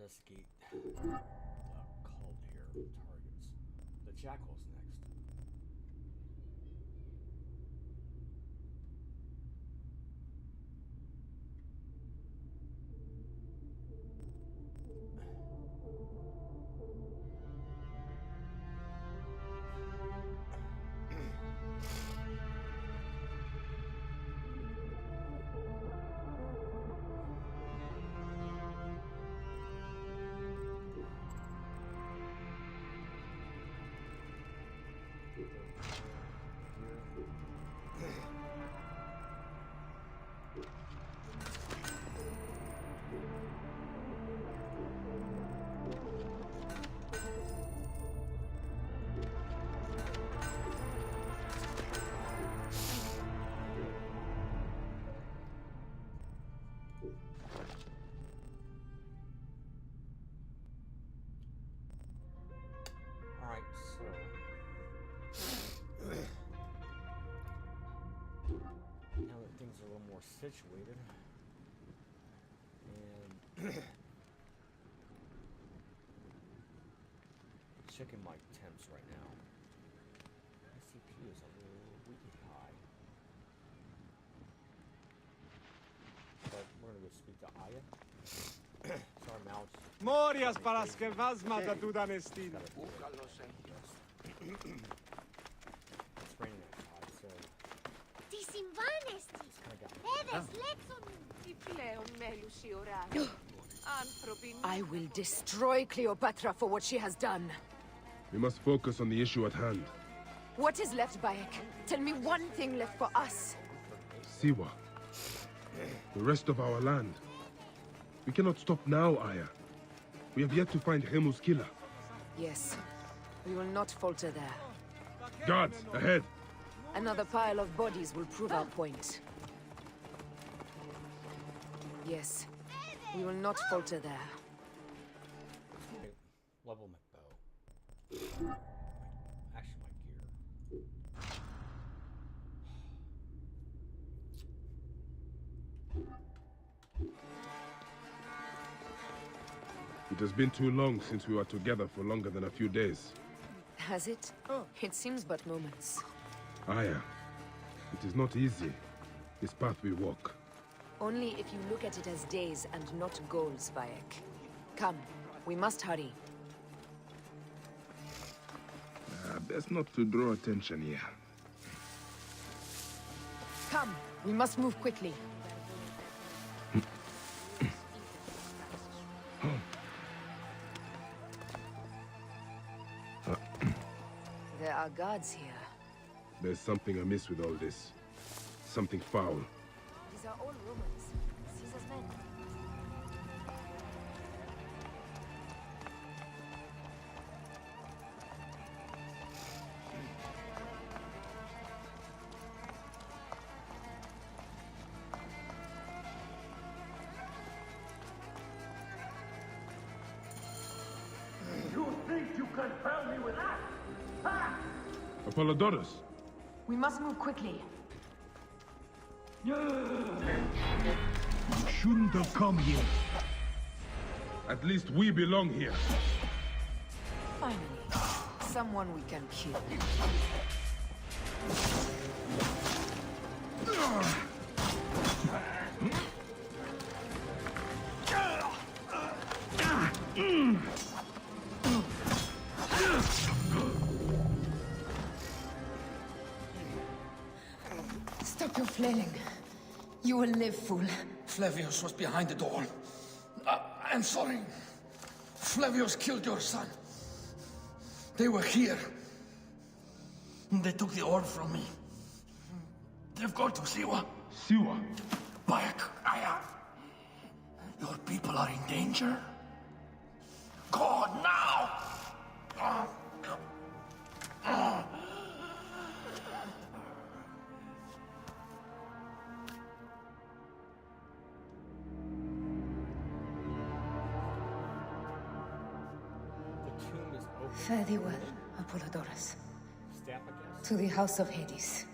investigate the cult here. Targets. The Jackal's next. Alright, so now that things are a little more situated, and checking my temps right now. ICP is a little weak high, but we're gonna go speak to Aya. Sorry, Mouse. Morias para skevazma tu danestin. It's raining outside, so Τι συμβάνε στις I got Έδες, λέξον μου. Τι πλέον μέλους η ώρα. Άνθρωποι I will destroy Cleopatra for what she has done. We must focus on the issue at hand. What is left, Bayek? Tell me one thing left for us. Siwa. The rest of our land. We cannot stop now, Aya. We have yet to find Hemu's killer. Yes, we will not falter there. Guards, ahead! Another pile of bodies will prove our point. Yes, we will not falter there. level my bow. Actually, my gear. It has been too long since we were together for longer than a few days. Has it? Oh, it seems but moments. Aya, it is not easy, this path we walk. Only if you look at it as days and not goals, Bayek. Come, we must hurry. Best not to draw attention here. Come, we must move quickly. There are guards here. There's something amiss with all this. Something foul. These are all Romans. Caesar's men. You think you can tell me with that? Ha! Apollodorus! We must move quickly. Shouldn't have come here. At least we belong here. Finally, someone we can kill. Stop your flailing. You will live, fool. Flavius was behind the door. I'm sorry. Flavius killed your son. They were here. They took the orb from me. They've gone to Siwa. Siwa! Bayek, Aya. Your people are in danger. Go now! The tomb is open. Fare thee well, Apollodorus. Step against. To the House of Hades.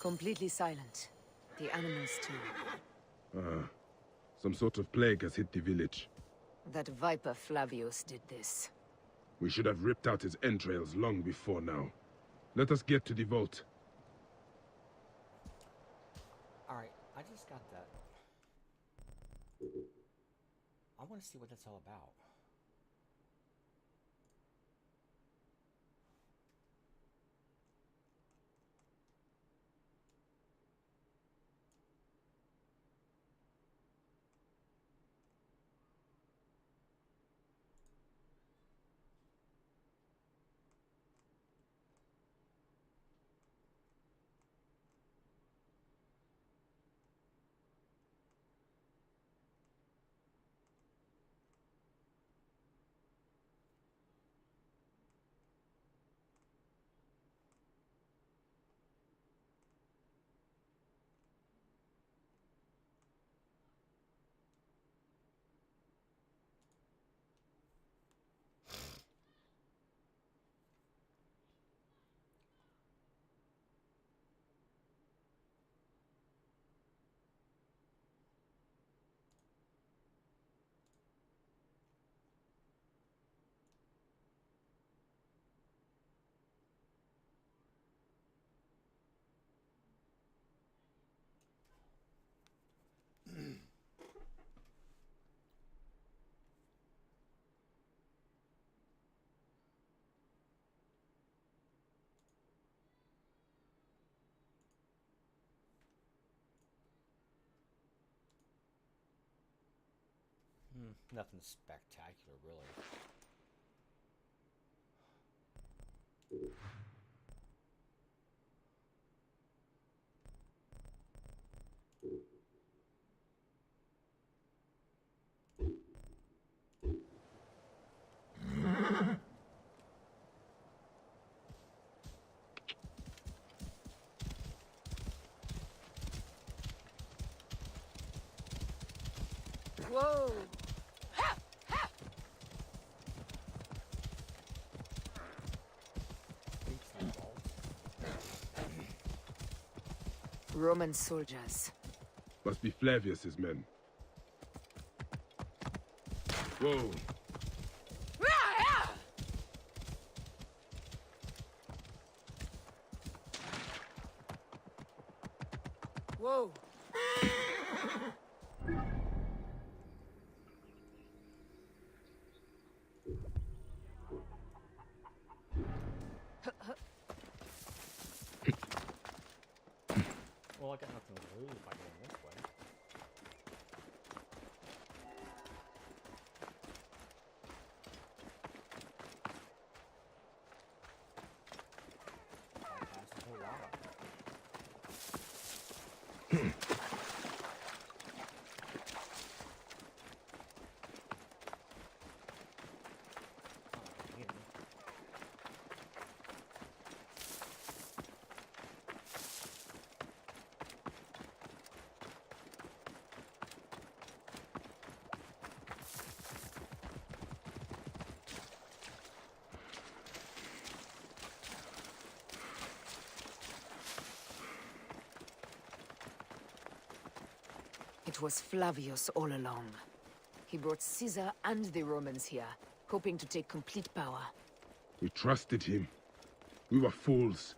Completely silent. The animals too. Some sort of plague has hit the village. That viper Flavius did this. We should have ripped out his entrails long before now. Let us get to the vault. Alright, I just got that. I want to see what that's all about. Nothing spectacular, really. Whoa! Roman soldiers. Must be Flavius's men. Whoa! Whoa! Well, I got nothing to lose by going this way. Bypass the whole lot of it. It was Flavius all along. He brought Caesar and the Romans here, hoping to take complete power. We trusted him. We were fools.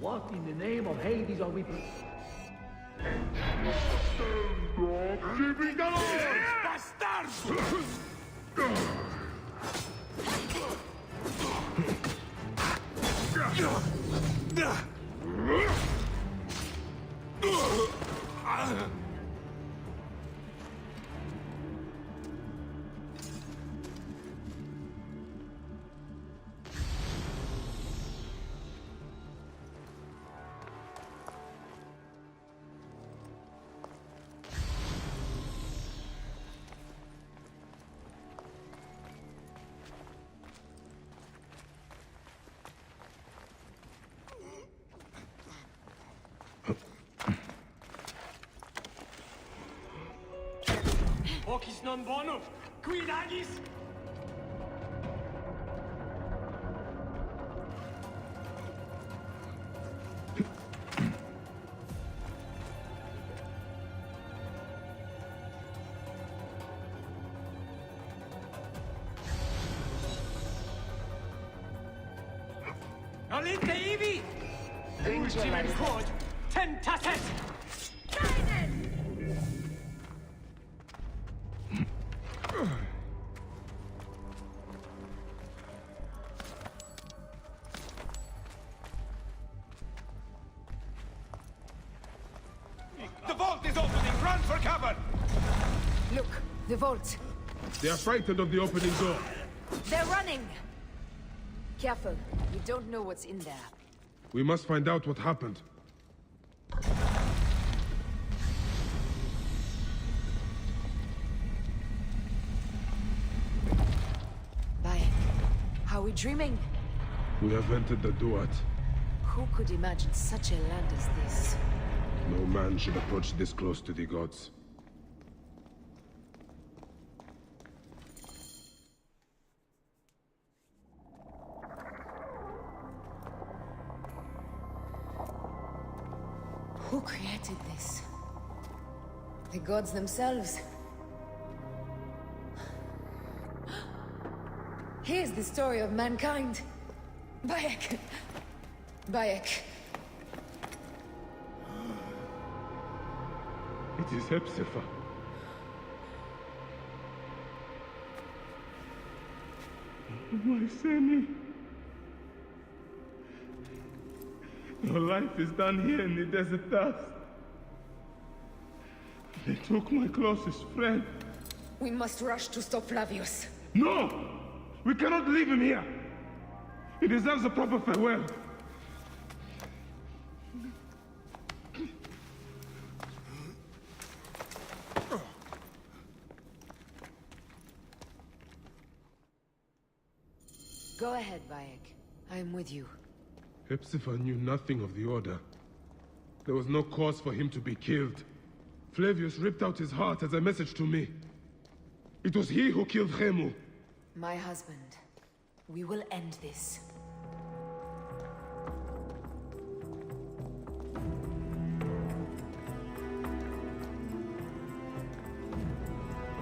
What in the name of Hades are we... Hocis non bonum, quid agis? Alinte ibi! Ultimem quod tentatet! The vault is opening! Run for cover! Look, the vault. They are frightened of the opening door. They're running! Careful, we don't know what's in there. We must find out what happened. Bayek, are we dreaming? We have entered the Duat. Who could imagine such a land as this? No man should approach this close to the gods. Who created this? The gods themselves. Here's the story of mankind. Bayek. Bayek. It is Hepzibah. My Seni. Your life is done here in the desert dust. They took my closest friend. We must rush to stop Flavius. No! We cannot leave him here! He deserves a proper farewell. Go ahead, Bayek. I am with you. Hepzibah knew nothing of the Order. There was no cause for him to be killed. Flavius ripped out his heart as a message to me. It was he who killed Khemu. My husband. We will end this.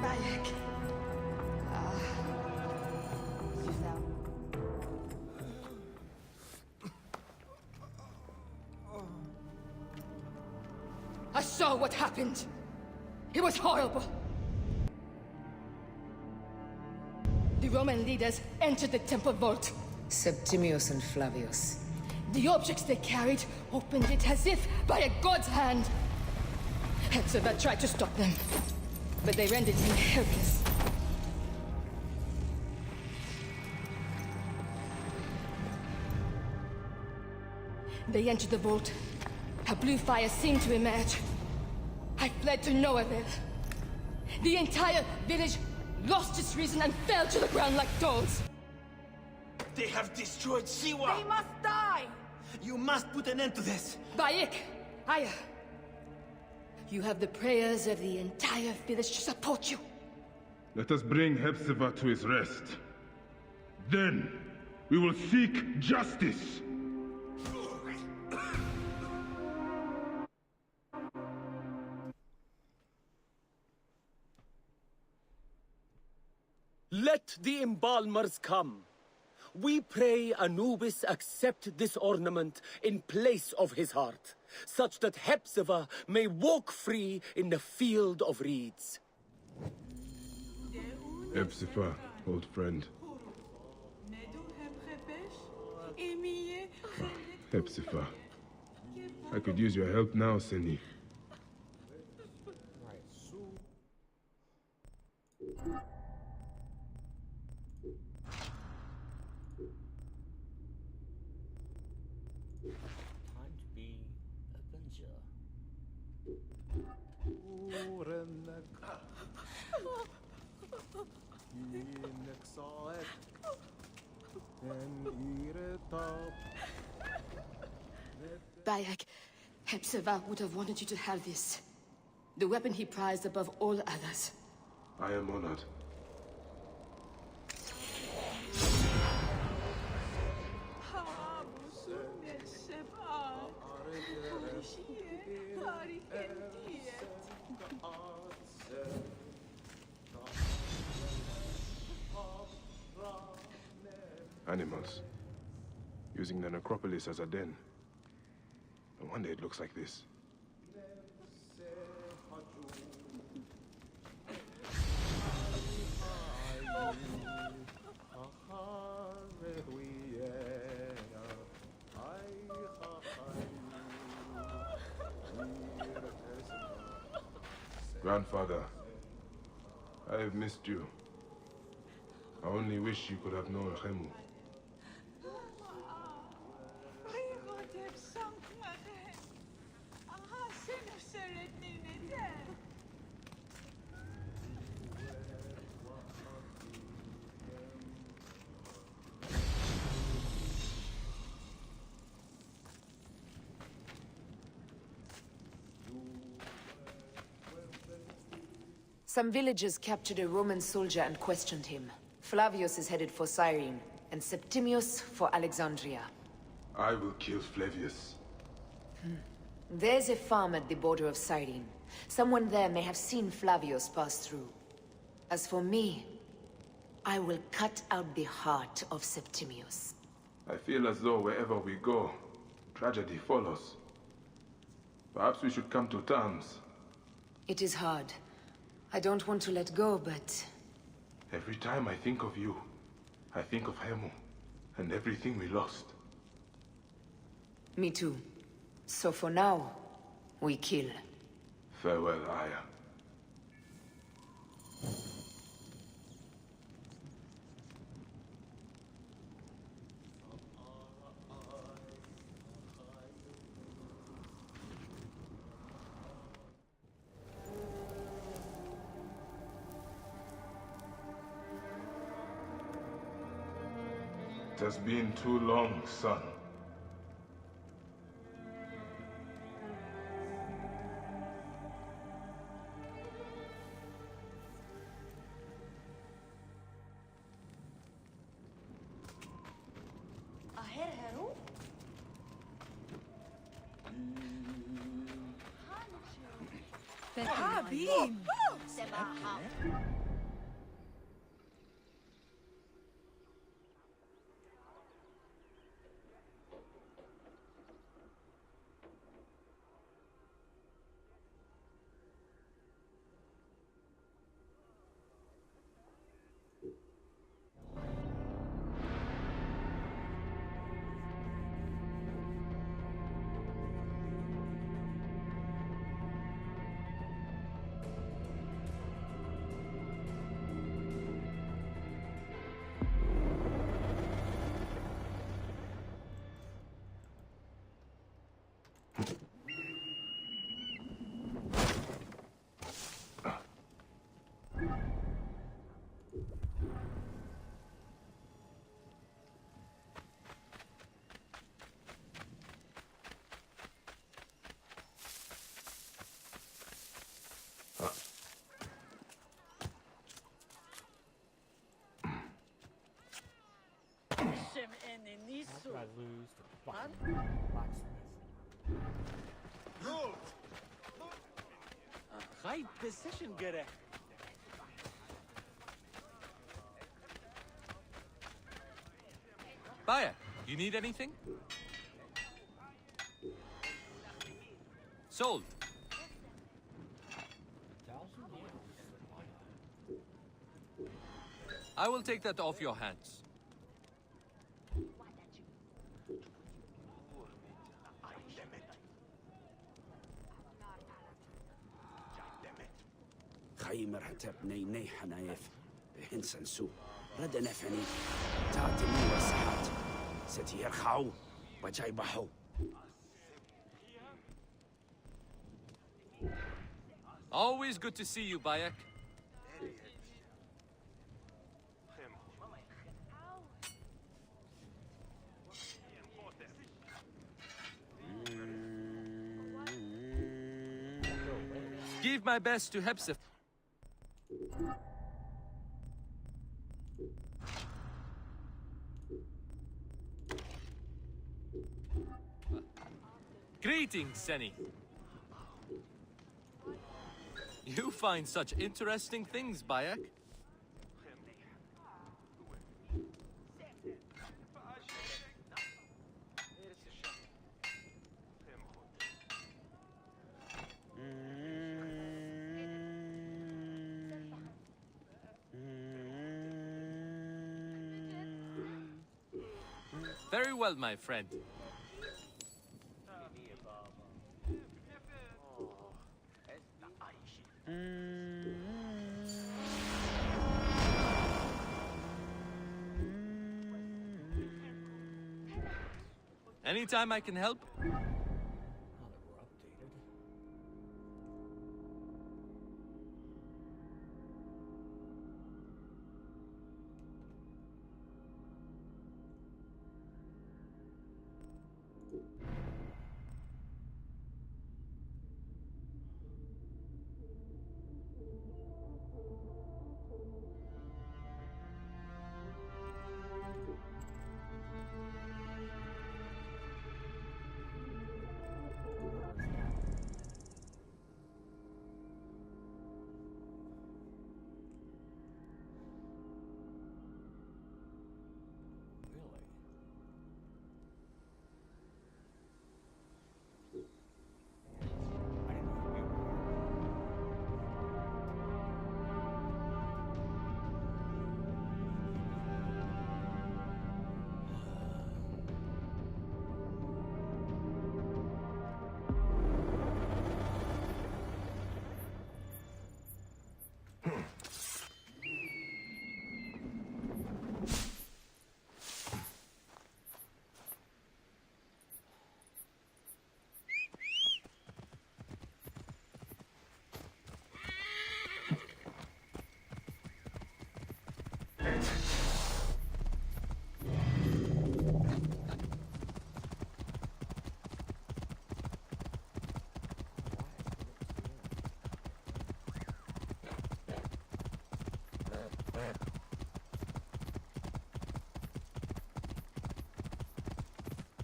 Bayek. I saw what happened. It was horrible. The Roman leaders entered the temple vault. Septimius and Flavius. The objects they carried opened it as if by a god's hand. Hepzibah tried to stop them, but they rendered him helpless. They entered the vault. A blue fire seemed to emerge. I fled to no avail. The entire village lost its reason and fell to the ground like dolls. They have destroyed Siwa! They must die! You must put an end to this! Bayek, Aya, you have the prayers of the entire village to support you. Let us bring Hepzibah to his rest. Then, we will seek justice. Let the embalmers come. we pray Anubis accept this ornament in place of his heart, such that Hepzibah may walk free in the field of reeds. Hepzibah, old friend. Hepzibah. I could use your help now, Seni. Time to be Avenger. Bayek, Hepzibah would have wanted you to have this. The weapon he prized above all others. I am honored. Animals. Using the necropolis as a den. No wonder it looks like this. Grandfather, I have missed you. I only wish you could have known Khemu. Some villagers captured a Roman soldier and questioned him. Flavius is headed for Cyrene, and Septimius for Alexandria. I will kill Flavius. There's a farm at the border of Cyrene. Someone there may have seen Flavius pass through. As for me, I will cut out the heart of Septimius. I feel as though wherever we go, tragedy follows. Perhaps we should come to terms. It is hard. I don't want to let go, but... Every time I think of you, I think of Khemu, and everything we lost. Me too. So for now, we kill. Farewell, Aya. It has been too long, son. How did I lose to fucking blacksmith? High position gerecht. Bayek, you need anything? Sold. I will take that off your hands. خيمر هتب ني حنايف هنسن سو رد نفني تعتني وسحات ستي يرخعو وجاي بحو Always good to see you, Bayek. Give my best to Hepsif. Greetings, Seni. You find such interesting things, Bayek. Very well, my friend. Anytime I can help.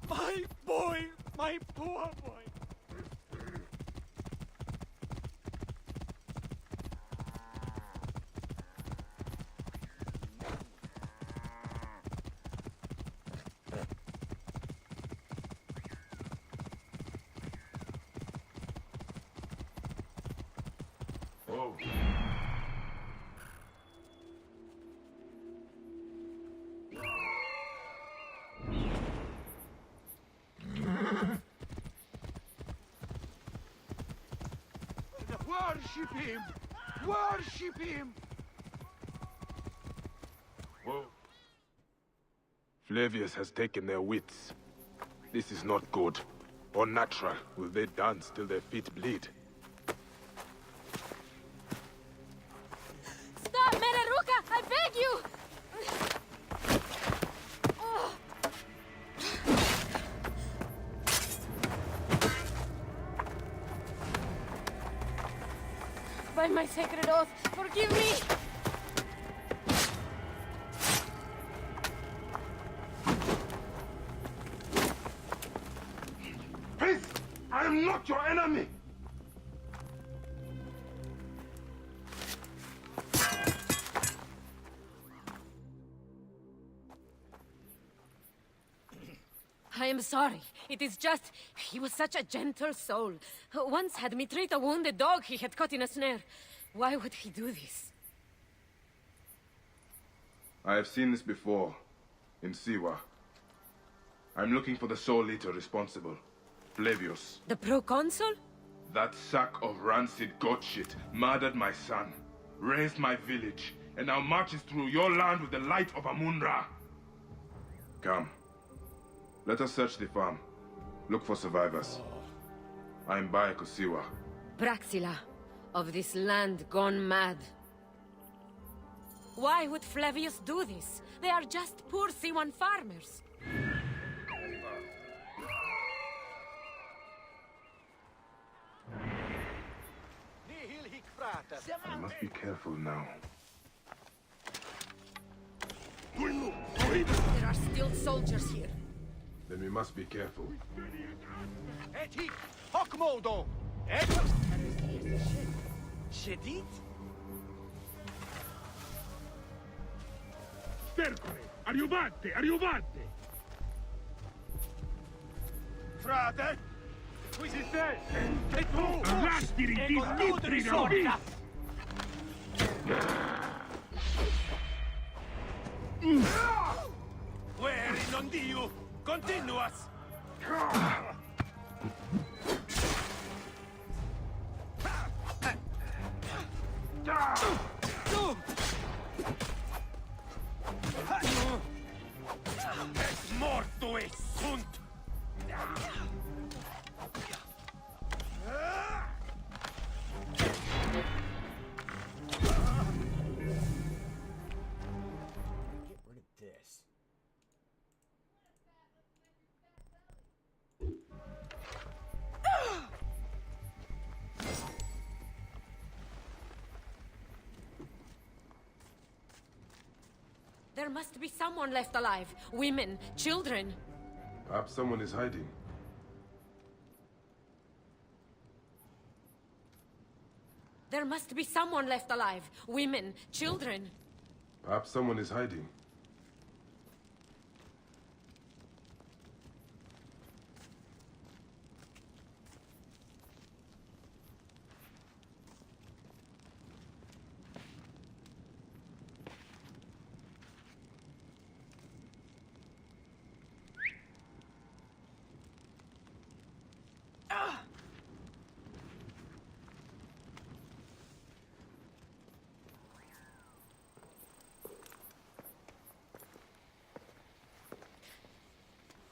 My boy! My poor boy! Oh. Worship him! Worship him! Whoa. Flavius has taken their wits. This is not good. Or natural. Will they dance till their feet bleed? Stop, Meneruka! I beg you! By my sacred oath, forgive me! Peace! I am not your enemy! am sorry. It is just... He was such a gentle soul. Once had me treat a wounded dog he had caught in a snare. Why would he do this? I have seen this before, in Siwa. I'm looking for the soul eater responsible, Flavius. The proconsul? That sack of rancid goat shit murdered my son, raised my village, and now marches through your land with the light of Amun-Ra. Come. Let us search the farm. Look for survivors. I'm by Kosiwa. Praxila, of this land gone mad. Why would Flavius do this? They are just poor Siwan farmers. I must be careful now. There are still soldiers here. Then we must be careful. Eti, Hokmodo! Shedit? Stercore! Arrivate! Arrivate! Frate! Qui si sei! E tu! Arrastiri, E ti con tu schittri, di sorta! Guerri non diu! Continuas! Es morto e sunt! There must be someone left alive. Women, children. Perhaps someone is hiding. There must be someone left alive. Women, children. Perhaps someone is hiding.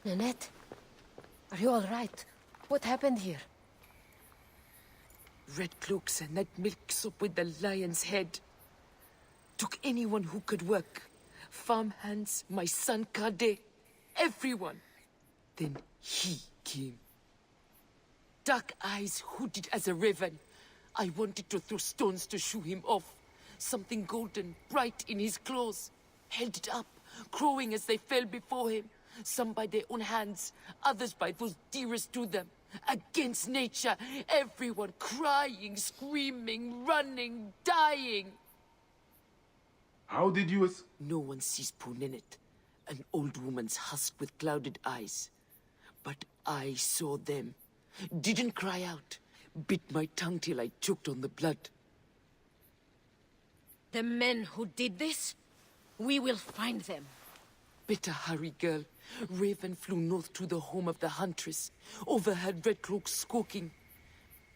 Nanette, are you all right? What happened here? Red cloaks and that milk soup with the lion's head. Took anyone who could work. Farm hands, my son Kade, everyone. Then he came. Dark eyes, hooded as a raven. I wanted to throw stones to shoo him off. Something golden, bright in his claws. Held it up, crowing as they fell before him. Some by their own hands, others by those dearest to them. Against nature, everyone crying, screaming, running, dying. How did you No one sees Punenet, an old woman's husk with clouded eyes. But I saw them. Didn't cry out. Bit my tongue till I choked on the blood. The men who did this? We will find them. Better hurry, girl. Raven flew north to the home of the huntress. Overheard Red Cloak squawking.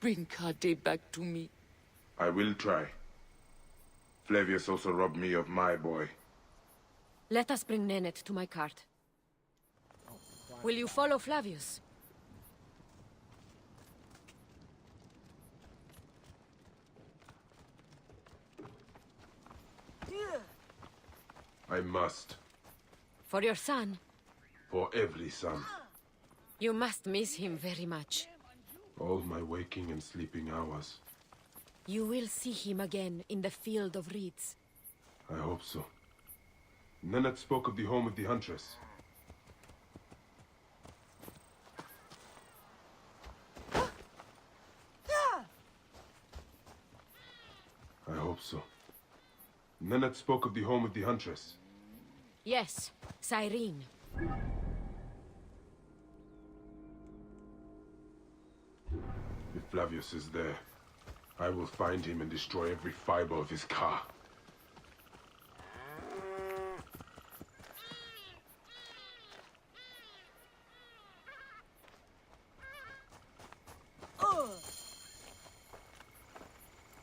Bring Kade back to me. I will try. Flavius also robbed me of my boy. Let us bring Nenet to my cart. Will you follow Flavius? I must. For your son? For every son. You must miss him very much. All my waking and sleeping hours. You will see him again in the field of reeds. I hope so. Nenad spoke of the home of the huntress. I hope so. Nenad spoke of the home of the huntress. Yes, Cyrene. Flavius is there. I will find him and destroy every fiber of his car.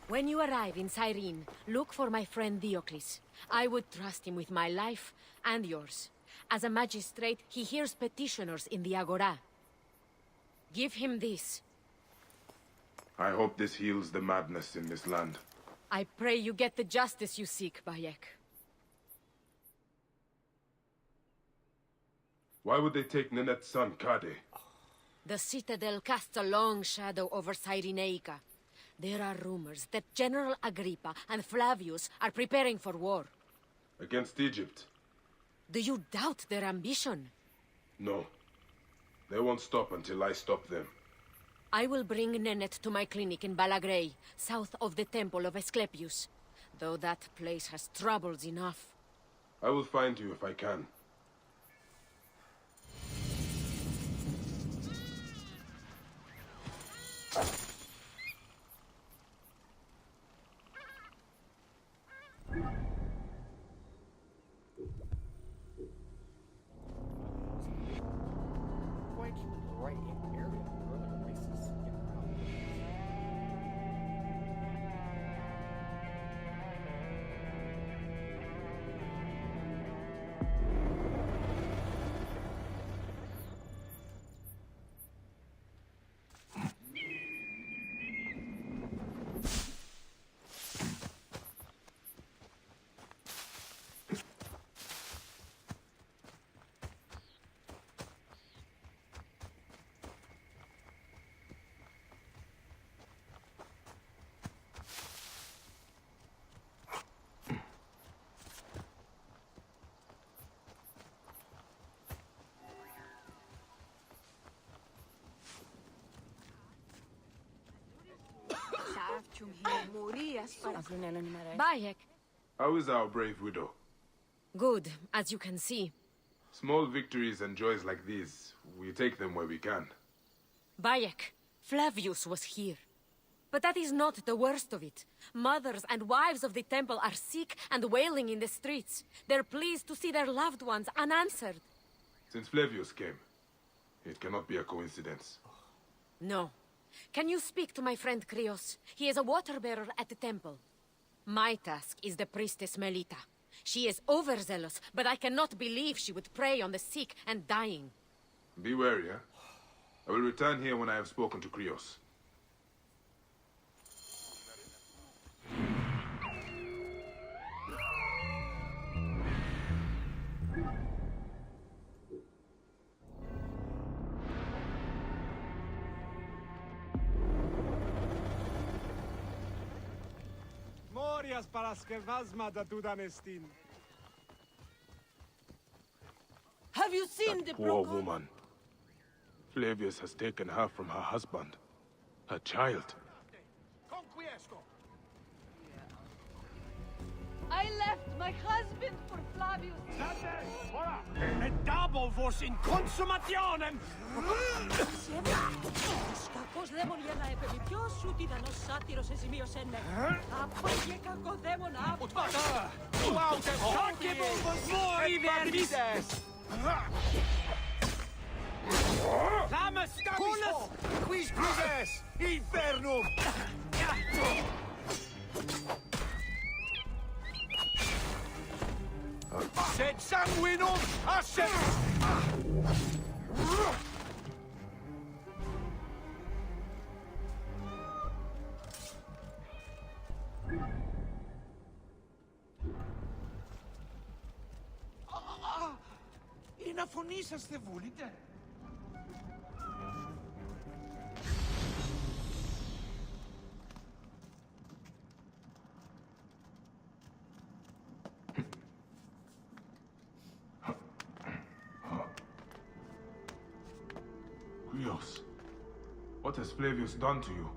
When you arrive in Cyrene, look for my friend Diocles. I would trust him with my life and yours. As a magistrate, he hears petitioners in the Agora. Give him this. I hope this heals the madness in this land. I pray you get the justice you seek, Bayek. Why would they take Nenet's son, Kade? The Citadel casts a long shadow over Cyrenaica. There are rumors that General Agrippa and Flavius are preparing for war. Against Egypt? Do you doubt their ambition? No. They won't stop until I stop them. I will bring Nenet to my clinic in Balagrey, south of the Temple of Asclepius. Though that place has troubles enough. I will find you if I can. Bayek. How is our brave widow? Good, as you can see. Small victories and joys like these, we take them where we can. Bayek, Flavius was here. But that is not the worst of it. Mothers and wives of the temple are sick and wailing in the streets. They're pleased to see their loved ones unanswered. Since Flavius came, it cannot be a coincidence. No. Can you speak to my friend Krios? He is a water-bearer at the temple. My task is the priestess Melita. She is overzealous, but I cannot believe she would prey on the sick and dying. Be wary, eh? I will return here when I have spoken to Krios. Morias paraskevasmata tudanestin. Have you seen the Poor woman. Flavius has taken her from her husband, her child. I left my husband for Flavius. E double vos in consumationem! Κακός δαίμον για να επεμειπιός σου τίδανος σάτυρος εσημείωσεν με. Από και κακοδαίμονα. Utbata! Uaute hockey vos mori verbides! Lames stabis! Quis quises! Infernum! Sed sanguinum ascet! Είναι αφωνή σας θε βούλετε. Krios, what has Flavius done to you?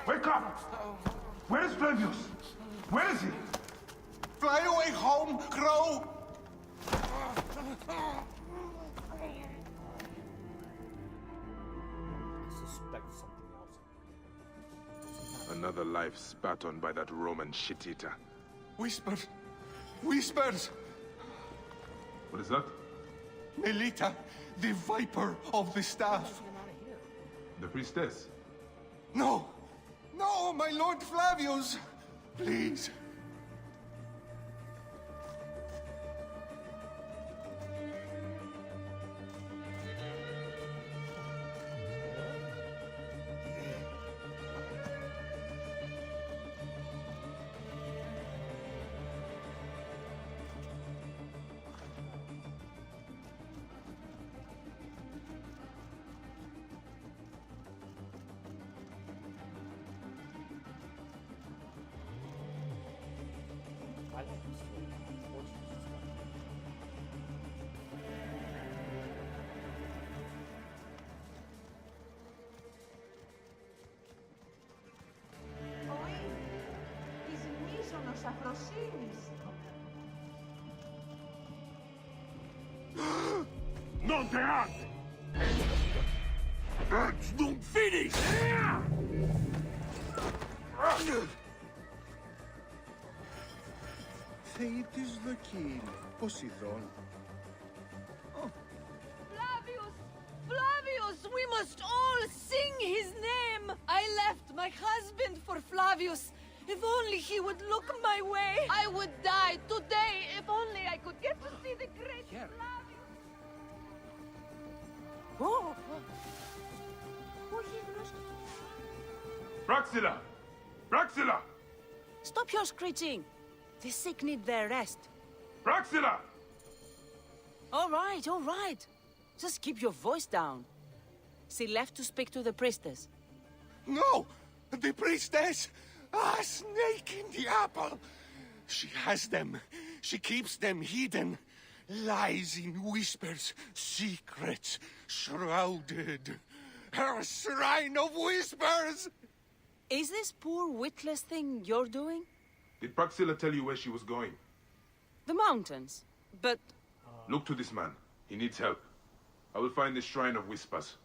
Wake up! Where's Flavius? Where is he? Fly away home, Crow! Another life spat on by that Roman shit-eater. Whispers! Whispers! What is that? Melita, the Viper of the Staff. The priestess? No! No, my Lord Flavius! Please. Non te hat! It's not finished! Thetis the king, Poseidon. Flavius! Flavius! We must all sing his name! I left my husband for Flavius. If only he would look my way. I would die today if only I could get to see the great Flavius. Oh! Praxilla! Praxilla! Stop your screeching. The sick need their rest. Praxilla! All right. Just keep your voice down. She left to speak to the priestess. No! The priestess! A snake in the apple! She has them. She keeps them hidden. Lies in whispers, secrets, shrouded. Her shrine of whispers! Is this poor witless thing you're doing? Did Praxilla tell you where she was going? The mountains. But... Look to this man. He needs help. I will find the Shrine of Whispers.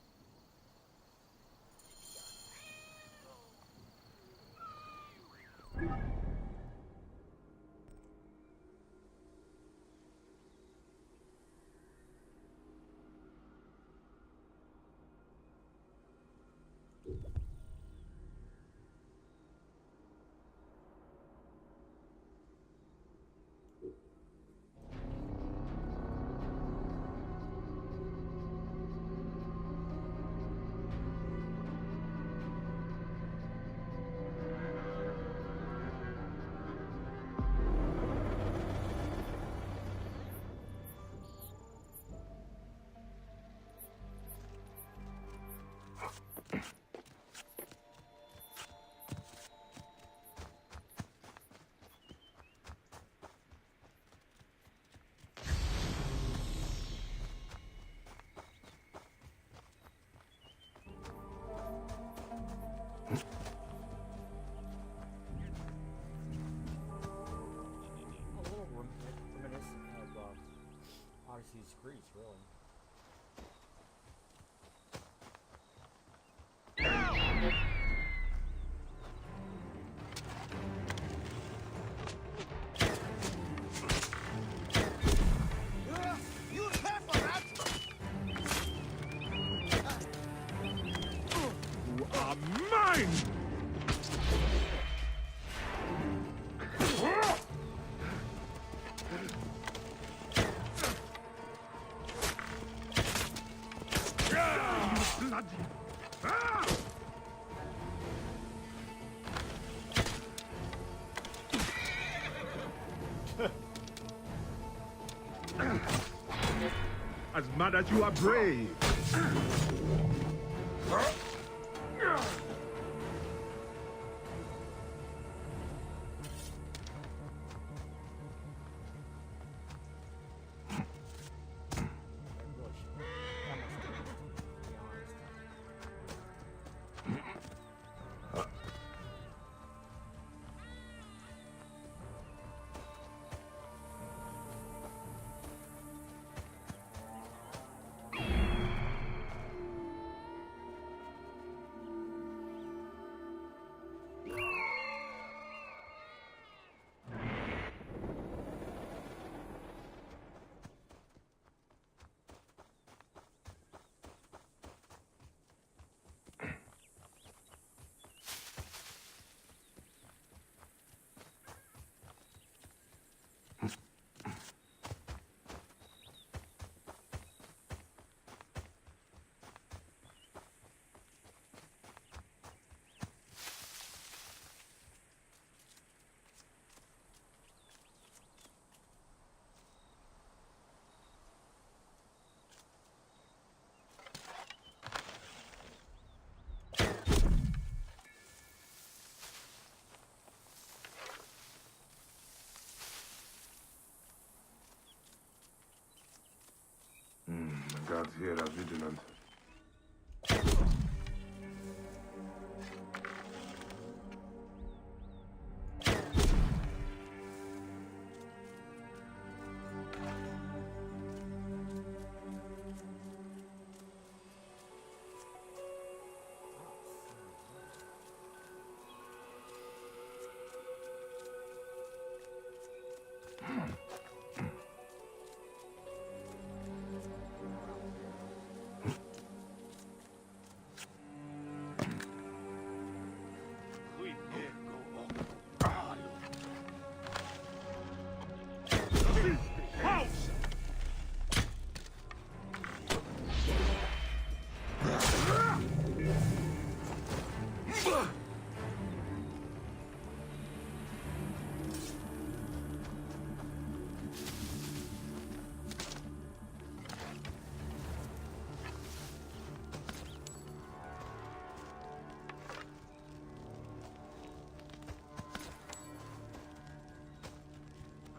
Odyssey's Greece, really. You careful, rat! You are mine! As mad as you are brave.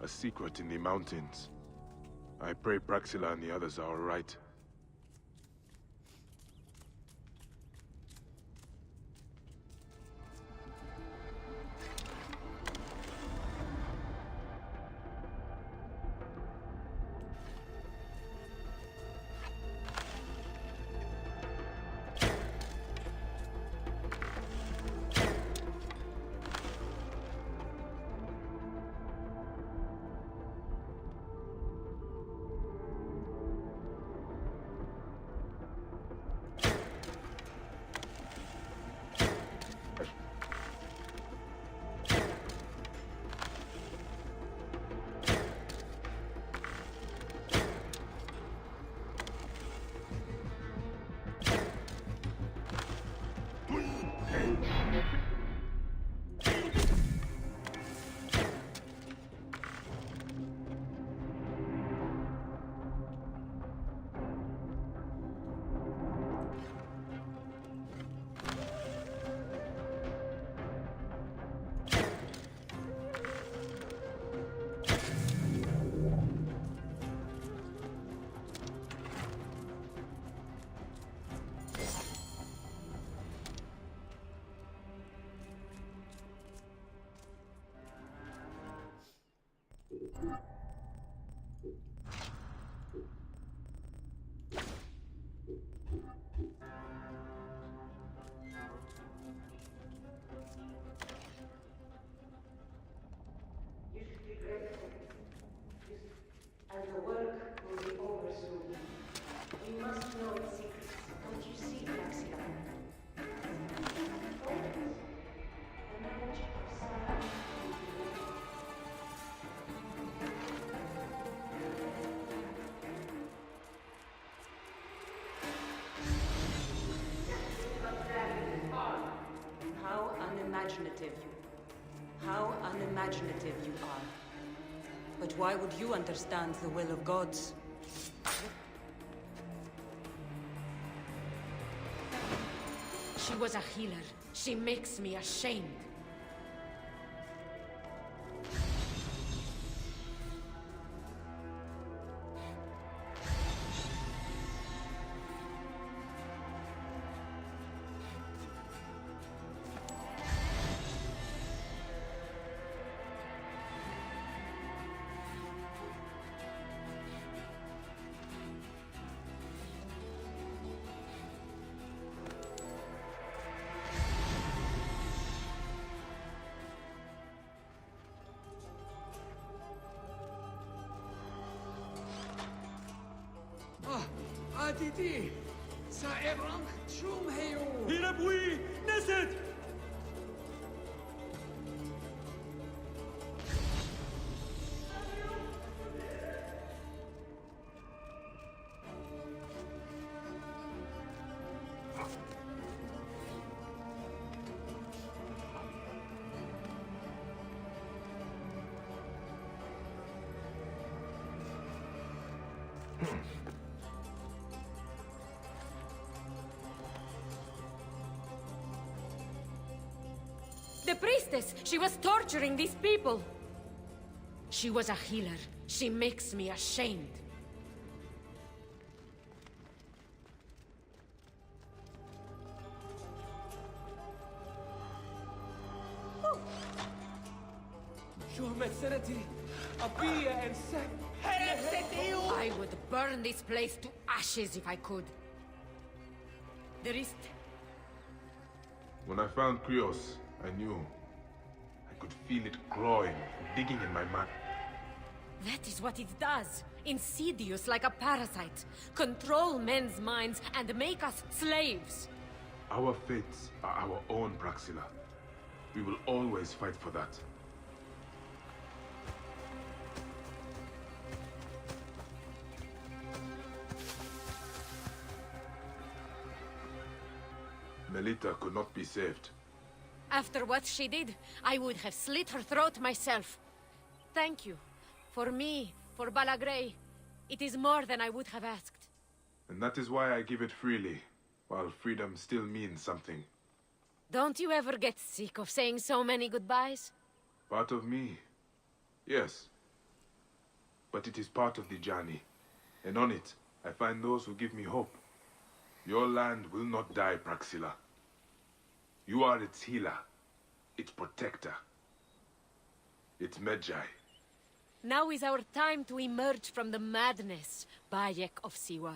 A secret in the mountains. I pray Praxilla and the others are alright. And the work will be over soon. We must know its secrets. Don't you see, Praxilla? The knowledge of science. How unimaginative you. How unimaginative you are. But why would you understand the will of gods? She was a healer. She makes me ashamed. عديدي سائرا شوم هيو هيربوي نزد The priestess! She was torturing these people! She was a healer. She makes me ashamed. Your Excellency, Abia and Seth. I would burn this place to ashes if I could. There is... When I found Krios, I knew. I could feel it clawing, digging in my mind. That is what it does. Insidious like a parasite. Control men's minds and make us slaves. Our fates are our own, Praxilla. We will always fight for that. Melita could not be saved. After what she did, I would have slit her throat myself. Thank you. For me, for Balagrae, it is more than I would have asked. And that is why I give it freely, while freedom still means something. Don't you ever get sick of saying so many goodbyes? Part of me, yes. but it is part of the journey. And on it, I find those who give me hope. Your land will not die, Praxilla. You are its healer, its protector, its Medjay. Now is our time to emerge from the madness, Bayek of Siwa.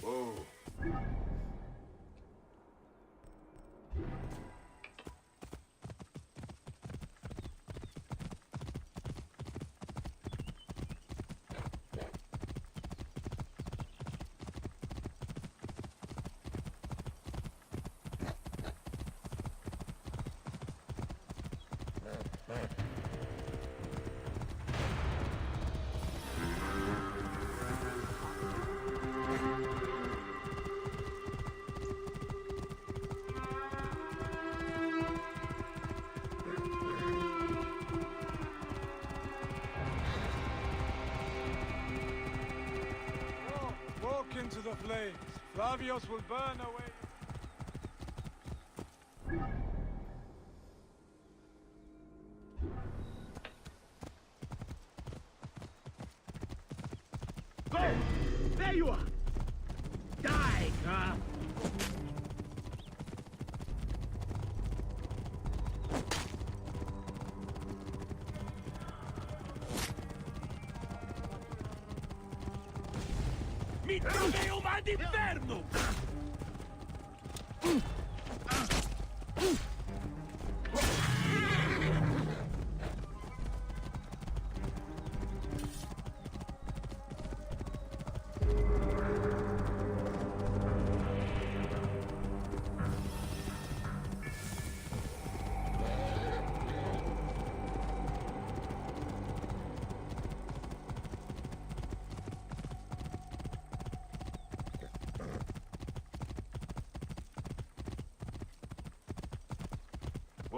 Whoa. Into the flames. Flavius will burn away. Go! There you are! Die, Mi troveum ad infernum!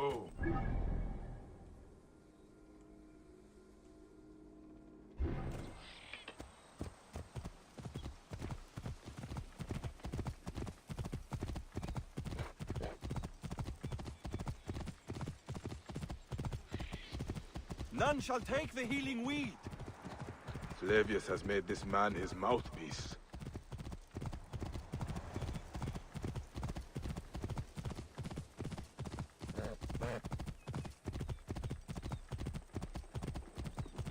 Whoa. None shall take the healing weed. Flavius has made this man his mouthpiece.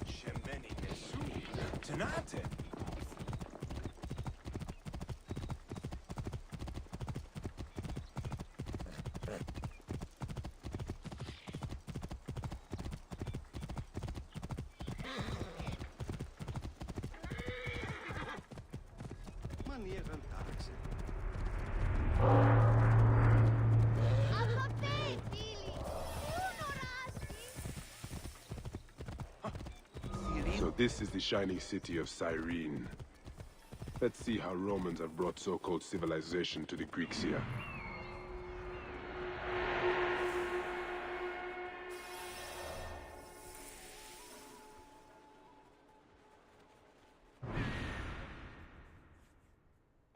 Shemeni Nesu. Tenate. So this is the shining city of Cyrene. Let's see how Romans have brought so-called civilization to the Greeks here.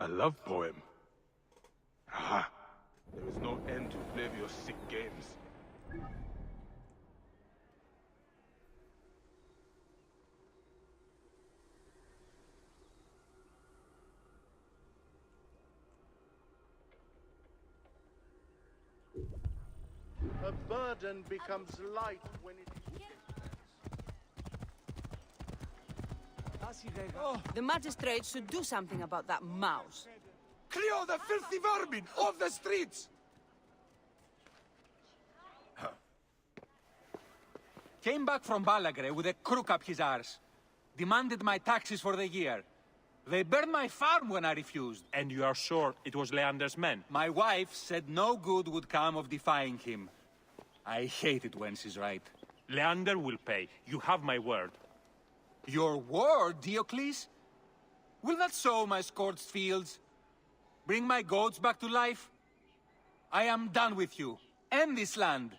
A love poem. Aha! There is no end to Flavio's sick games. A burden becomes light when it is... The magistrate should do something about that mouse. Clear the filthy vermin off the streets! Came back from Balagre with a crook up his arse. Demanded my taxes for the year. They burned my farm when I refused. And you are sure it was Leander's men? My wife said no good would come of defying him. I hate it when she's right. Leander will pay. You have my word. Your word, Diocles? Will that sow my scorched fields? Bring my goats back to life? I am done with you. And this land.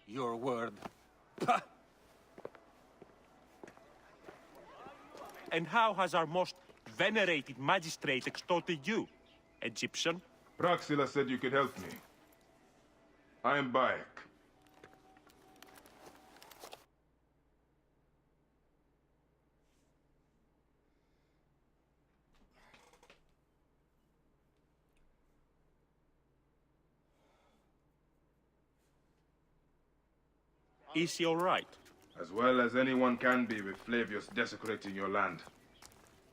Your word. Pah! And how has our most venerated magistrate extorted you, Egyptian? Praxila said you could help me. I am Bayek. Is he all right? As well as anyone can be with Flavius desecrating your land.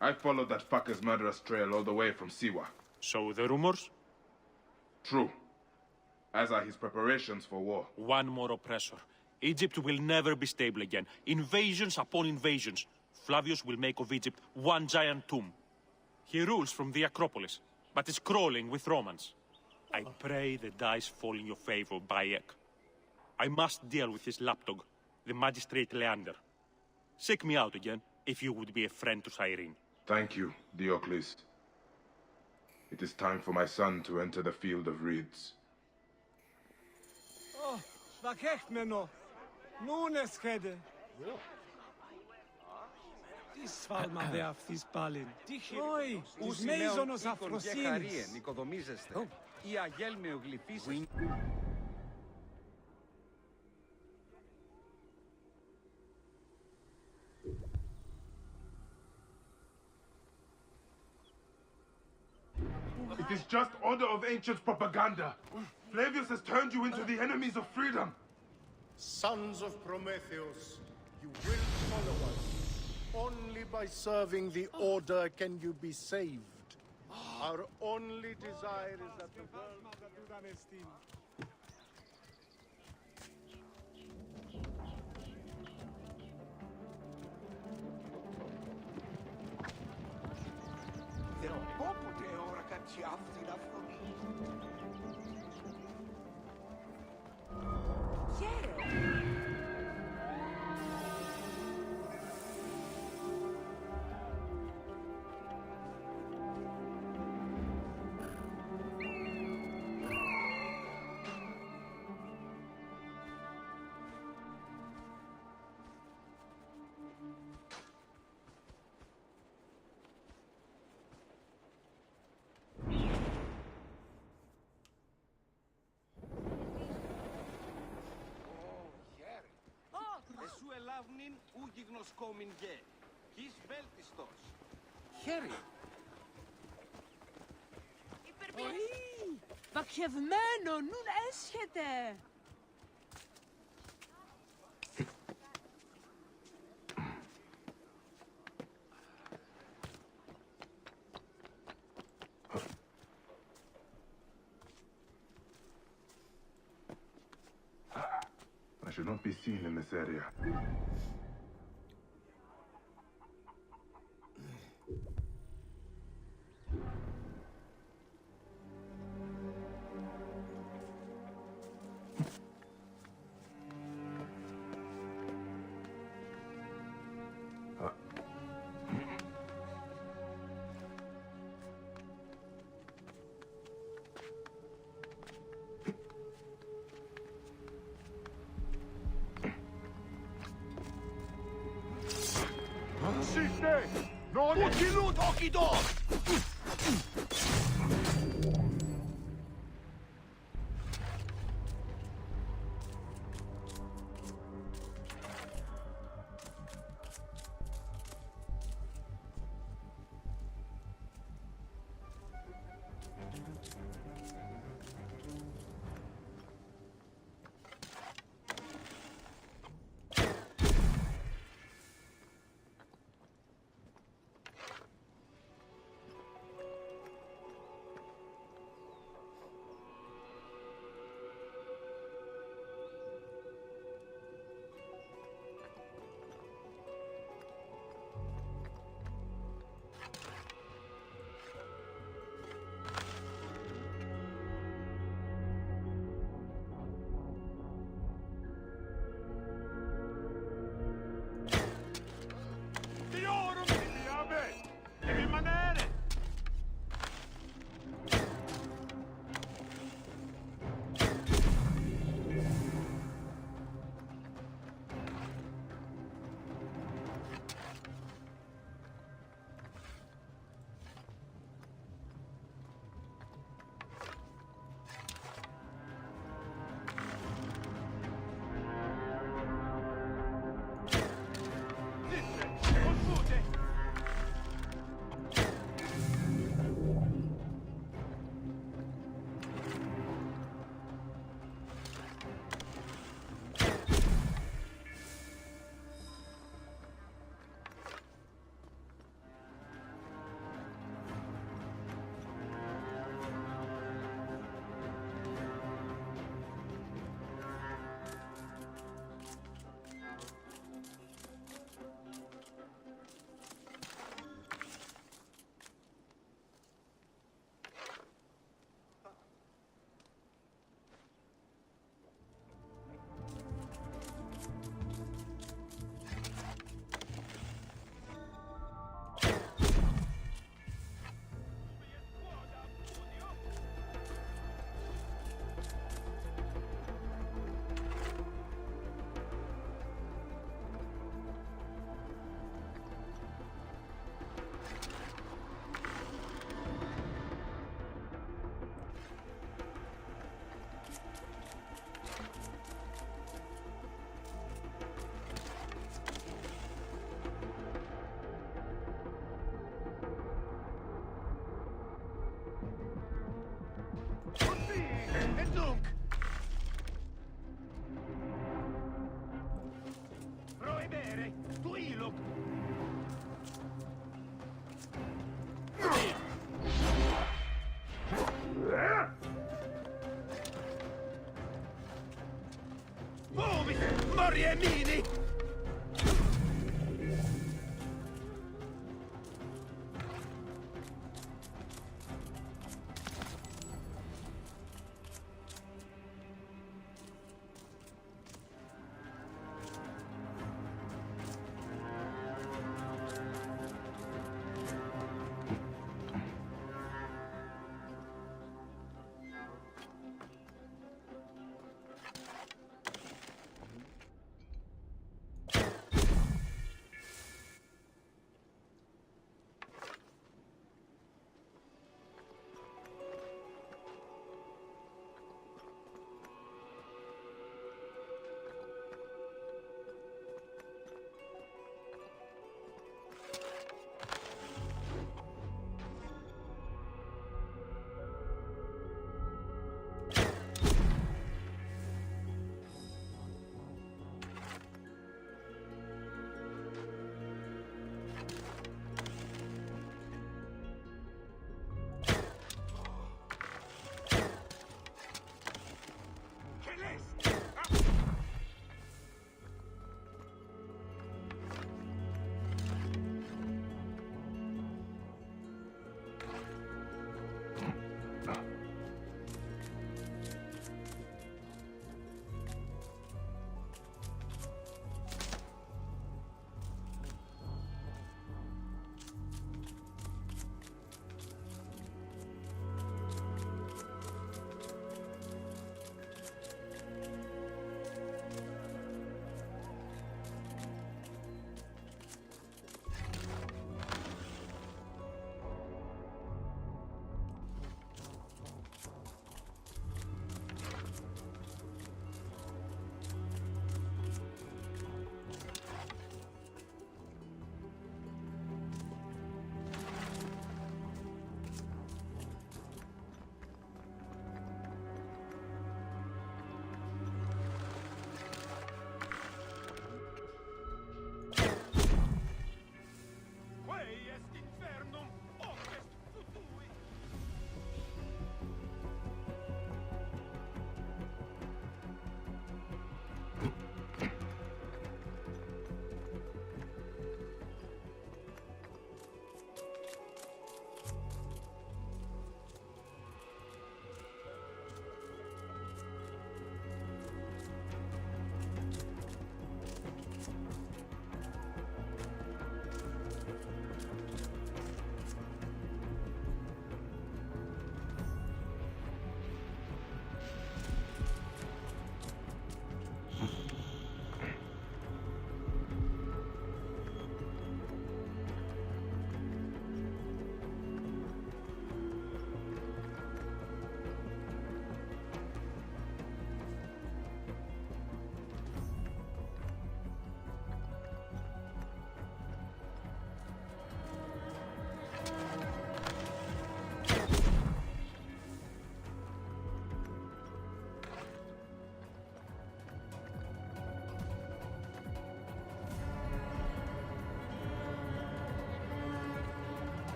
I followed that fucker's murderous trail all the way from Siwa. So the rumors? True. As are his preparations for war. One more oppressor. Egypt will never be stable again. Invasions upon invasions. Flavius will make of Egypt one giant tomb. He rules from the Acropolis, but is crawling with Romans. I pray the dice fall in your favor, Bayek. I must deal with his lapdog, the magistrate Leander. Seek me out again, if you would be a friend to Cyrene. Thank you, Diocles. It is time for my son to enter the field of reeds. Oh, vakechmeno. Nunes chede. Τι σφάλμα δε αυτής πάλιν. Όχι, ους μέιζονος αφροσύνης. Νοικοδομίζεστε. Οι αγέλμιο γλυφίσεις. It is just order of ancient propaganda. Flavius has turned you into the enemies of freedom. Sons of Prometheus, you will follow us. Only by serving the Order can you be saved. Our only desire is that the world... Δεν όποτε ώρα κάτι άφθηνα φωνή. ούγιγνος κόμιν γε. Χις βέλτιστος. Χέρι. Ωρί! Βαχευμένο, νουν έσχεται. I should not be seen in this area. Sister! Non Uccilut Okido! Dunk! Proibere, tu ilok! Muovi! Moriemini!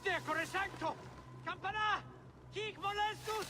Core Sancto! Campana! Hic molestus!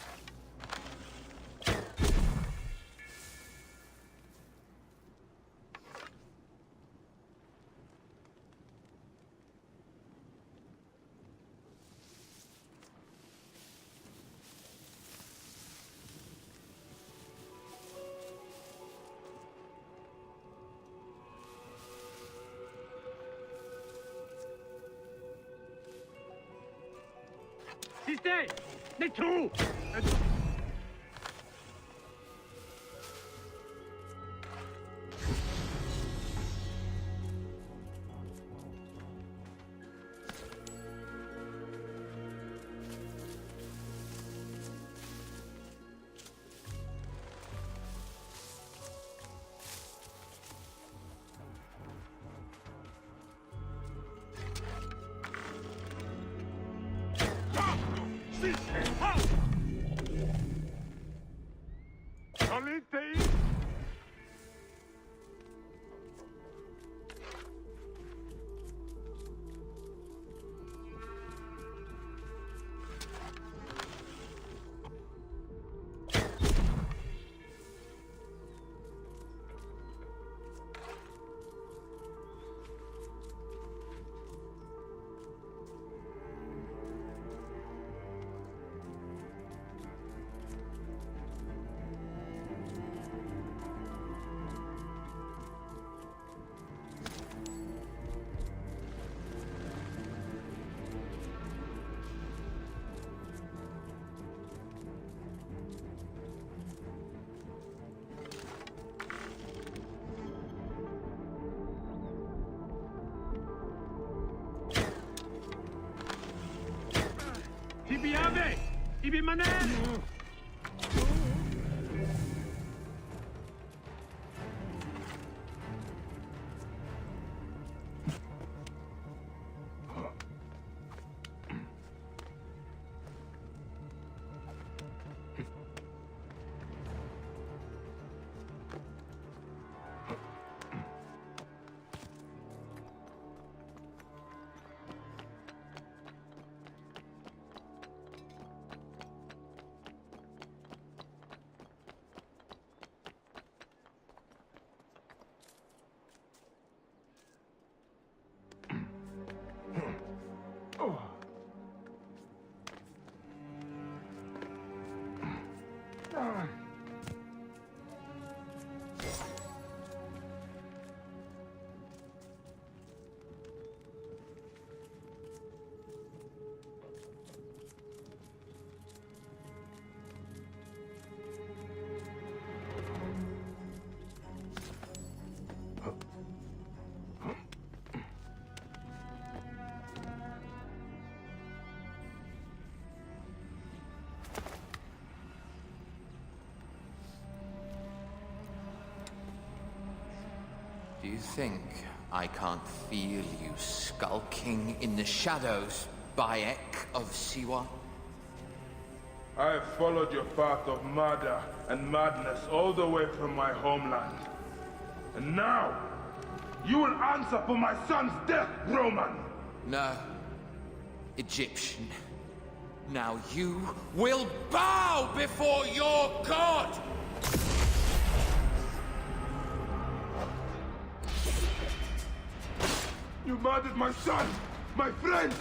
Siste! The two! Ibi ave! Ibi maner! Do you think I can't feel you skulking in the shadows, Bayek of Siwa? I have followed your path of murder and madness all the way from my homeland. And now, you will answer for my son's death, Roman! No. Egyptian. Now you will bow before your god! You murdered my son! My friends!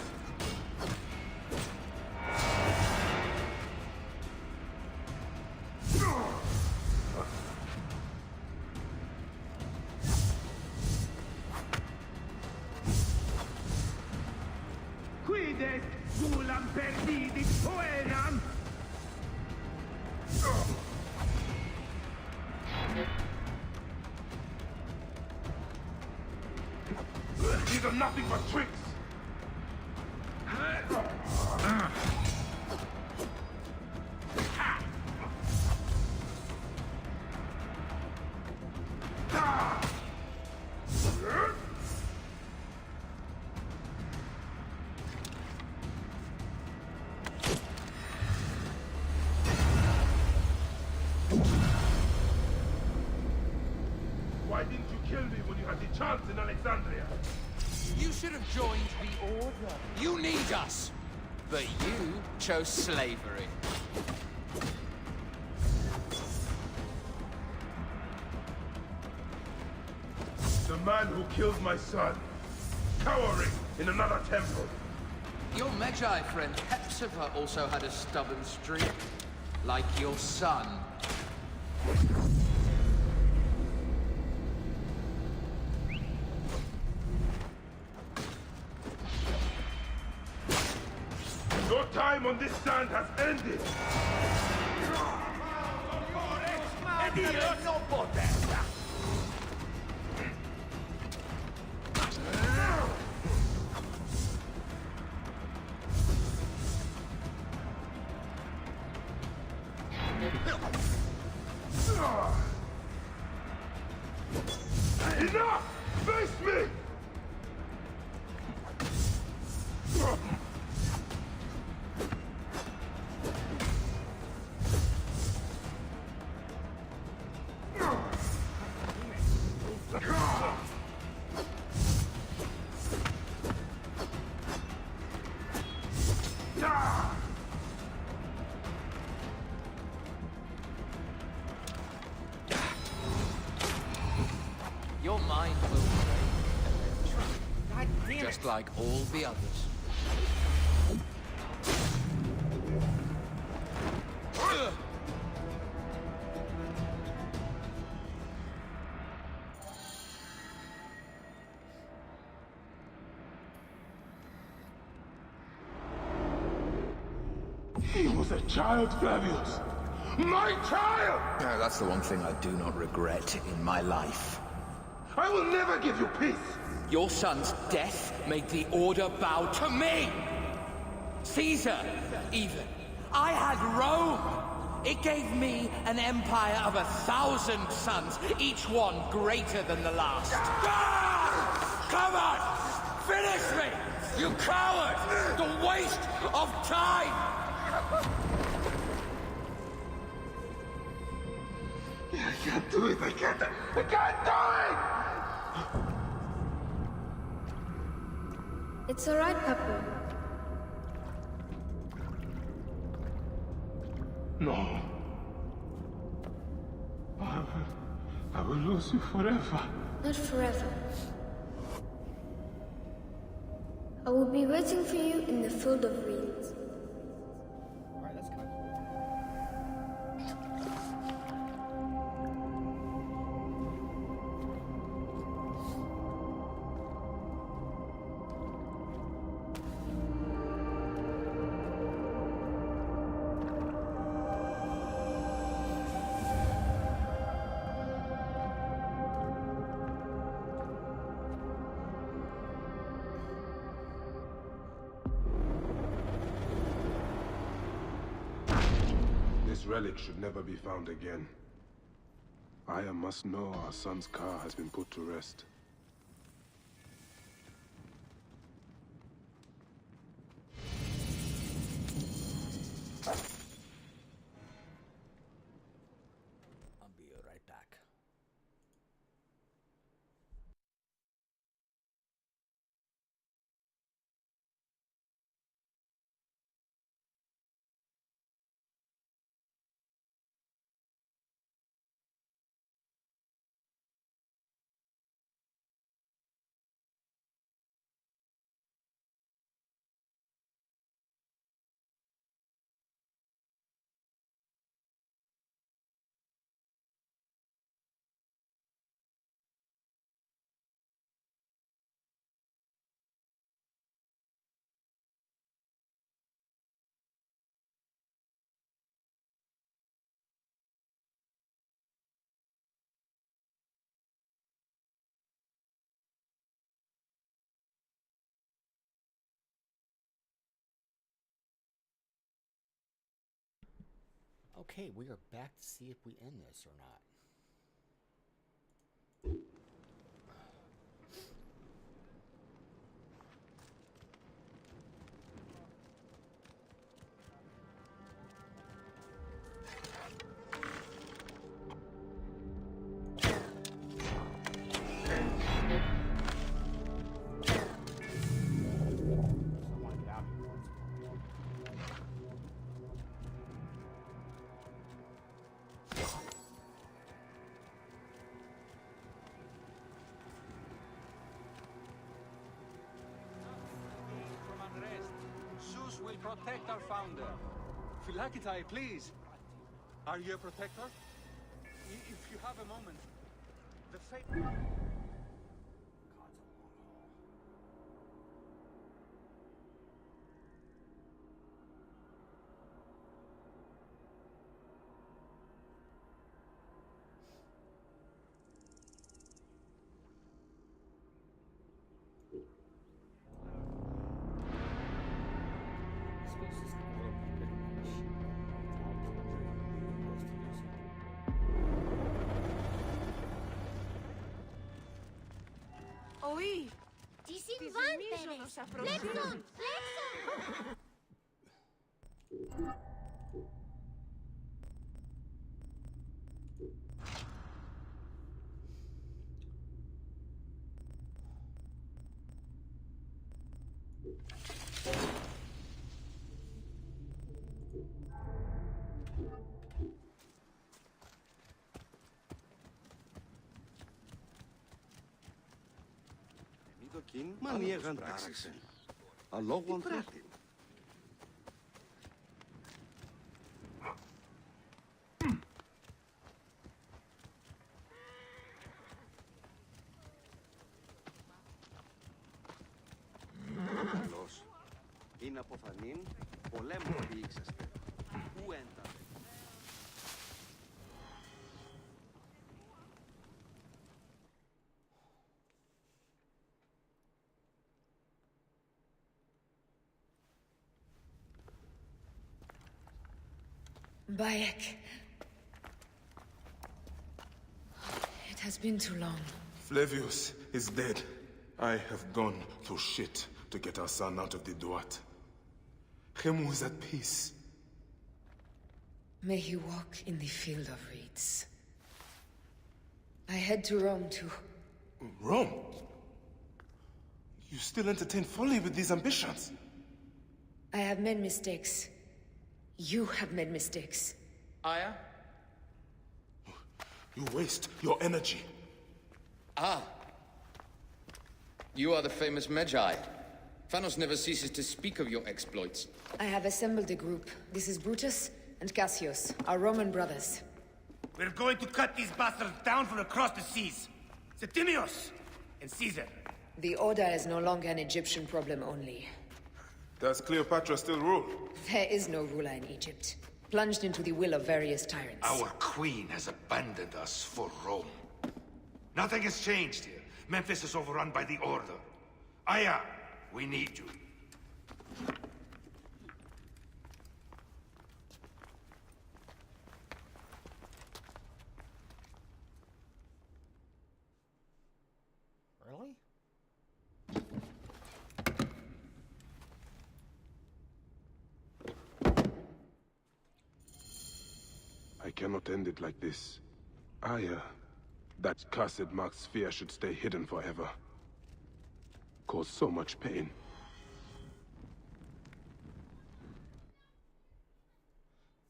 Quides dulam perdidit poenam! These are nothing but tricks! Why didn't you kill me when you had the chance in Alexandria? You should have joined the Order. You need us! But you chose slavery. The man who killed my son, cowering in another temple. Your Magi friend Hepzibah also had a stubborn streak, like your son. Your time on this sand has ended. Enough! Face me! Your mind will break eventually, just like all the others. He was a child, Flavius! My child! Yeah, that's the one thing I do not regret in my life. I will never give you peace! Your son's death made the Order bow to me! Caesar, even. I had Rome! It gave me an empire of 1,000 sons, each one greater than the last. Ah! Come on! Finish me! You coward! The waste of time! I can't do it! I can't do it! It's alright, Papa. No. I will lose you forever. Not forever. I will be waiting for you in the field of reeds. Alright, that's kind of cool. This relic should never be found again. Aya must know our son's car has been put to rest. I'll be right back. Okay, we are back to see if we end this or not. protect our founder. Philakitai, please. Are you a protector? If you have a moment, the fate... Οή! Τι Της συμβάνει, μίζωνος αφροσύνης. Φλέξον! Φλέξον! Μα νιέγαν τάραξε. Αλόγου ανθρώπου. Καλώς. Είναι αποθανήν, πολέμου διήξαστε. Ού έντα. Bayek. It has been too long. Flavius is dead. I have gone through shit to get our son out of the Duat. Khemu is at peace. May he walk in the field of reeds. I head to Rome too. Rome? You still entertain folly with these ambitions? I have made mistakes. You have made mistakes. Aya? You waste your energy. Ah. You are the famous Magi. Thanos never ceases to speak of your exploits. I have assembled a group. This is Brutus and Cassius, our Roman brothers. We're going to cut these bastards down from across the seas. Septimius and Caesar. The Order is no longer an Egyptian problem only. Does Cleopatra still rule? There is no ruler in Egypt. Plunged into the will of various tyrants. Our queen has abandoned us for Rome. Nothing has changed here. Memphis is overrun by the Order. Aya, we need you. Really? I cannot end it like this. Aya, that cursed Mark Sphere should stay hidden forever. Cause so much pain.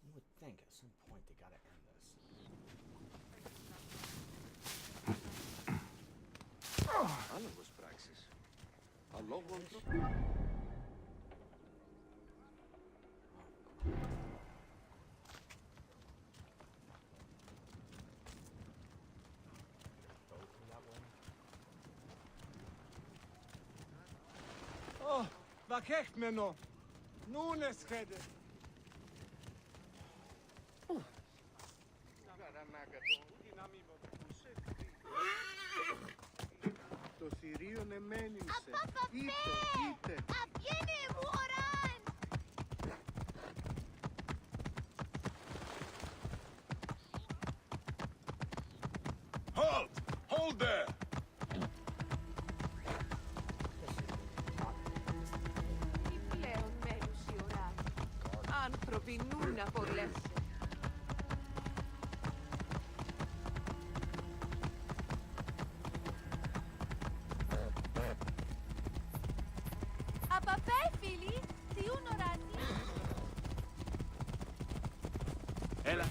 You would think at some point they gotta end this. Άνεργος πράξης. Αλόγου ανθρώπου. Oh, vakechmeno. Nun es rede. Το θηρίον εμένυνσε. Είτε. Απιένε μου οράν! Halt! Hold there! Πλέον μέλους η ώρα. Άνθρωποι νουν να πολέμουν. Απαπέ, φίλοι! Τι ουρανοί! Έλα.